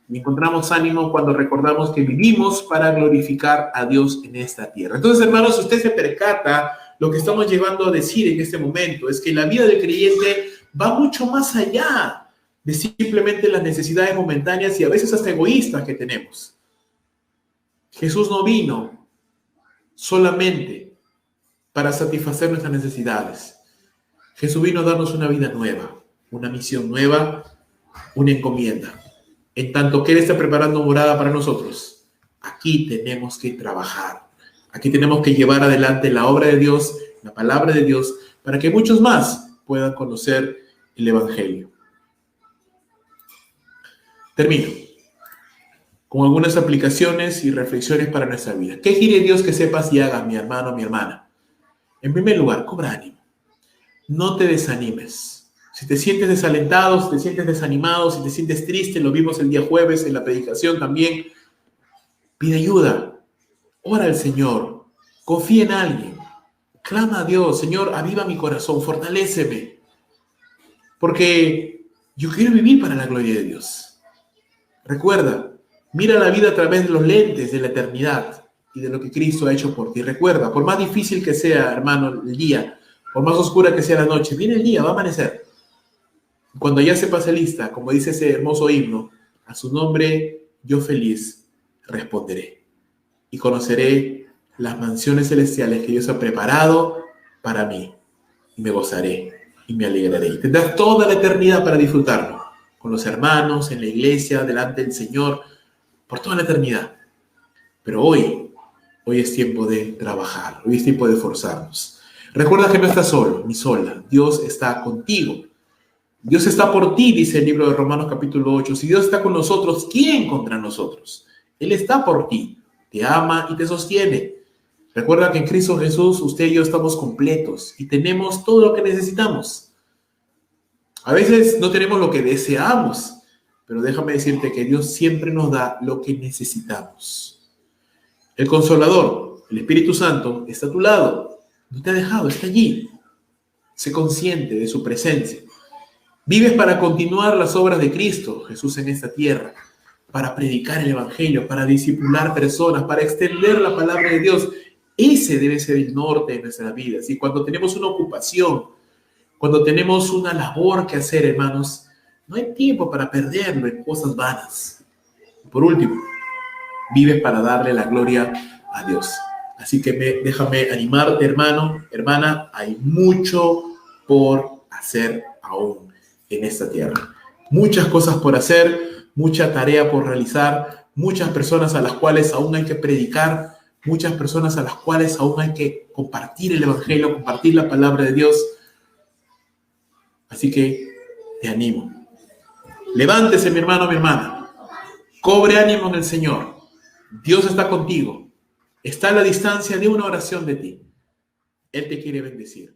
Y encontramos ánimo cuando recordamos que vivimos para glorificar a Dios en esta tierra. Entonces, hermanos, si usted se percata, lo que estamos llevando a decir en este momento es que la vida del creyente va mucho más allá de simplemente las necesidades momentáneas y a veces hasta egoístas que tenemos. Jesús no vino solamente para satisfacer nuestras necesidades. Jesús vino a darnos una vida nueva, una misión nueva, una encomienda. En tanto que Él está preparando morada para nosotros, aquí tenemos que trabajar. Aquí tenemos que llevar adelante la obra de Dios, la palabra de Dios, para que muchos más puedan conocer el Evangelio. Termino con algunas aplicaciones y reflexiones para nuestra vida. ¿Qué quiere Dios que sepas y hagas, mi hermano, mi hermana? En primer lugar, cobra ánimo. No te desanimes. Si te sientes desalentado, si te sientes desanimado, si te sientes triste, lo vimos el día jueves en la predicación también, pide ayuda. Ora al Señor, confía en alguien, clama a Dios, Señor, aviva mi corazón, fortaléceme, porque yo quiero vivir para la gloria de Dios. Recuerda, mira la vida a través de los lentes de la eternidad y de lo que Cristo ha hecho por ti. Recuerda, por más difícil que sea, hermano, el día, por más oscura que sea la noche, viene el día, va a amanecer. Cuando ya se pase lista, como dice ese hermoso himno, a su nombre yo feliz responderé. Y conoceré las mansiones celestiales que Dios ha preparado para mí. Y me gozaré y me alegraré. Y tendrás toda la eternidad para disfrutarlo. Con los hermanos, en la iglesia, delante del Señor, por toda la eternidad. Pero hoy es tiempo de trabajar. Hoy es tiempo de esforzarnos. Recuerda que no estás solo, ni sola. Dios está contigo. Dios está por ti, dice el libro de Romanos capítulo 8. Si Dios está con nosotros, ¿quién contra nosotros? Él está por ti. Te ama y te sostiene. Recuerda que en Cristo Jesús usted y yo estamos completos y tenemos todo lo que necesitamos. A veces no tenemos lo que deseamos, pero déjame decirte que Dios siempre nos da lo que necesitamos. El Consolador, el Espíritu Santo, está a tu lado. No te ha dejado, está allí. Sé consciente de su presencia. Vives para continuar las obras de Cristo Jesús en esta tierra, para predicar el Evangelio, para discipular personas, para extender la palabra de Dios. Ese debe ser el norte de nuestras vidas. Y cuando tenemos una ocupación, cuando tenemos una labor que hacer, hermanos, no hay tiempo para perderlo en cosas vanas. Por último, vives para darle la gloria a Dios. Así que déjame animarte, hermano, hermana, hay mucho por hacer aún en esta tierra. Muchas cosas por hacer, mucha tarea por realizar, muchas personas a las cuales aún hay que predicar, muchas personas a las cuales aún hay que compartir el Evangelio, compartir la palabra de Dios. Así que te animo. Levántese, mi hermano, mi hermana. Cobre ánimo en el Señor. Dios está contigo. Está a la distancia de una oración de ti. Él te quiere bendecir.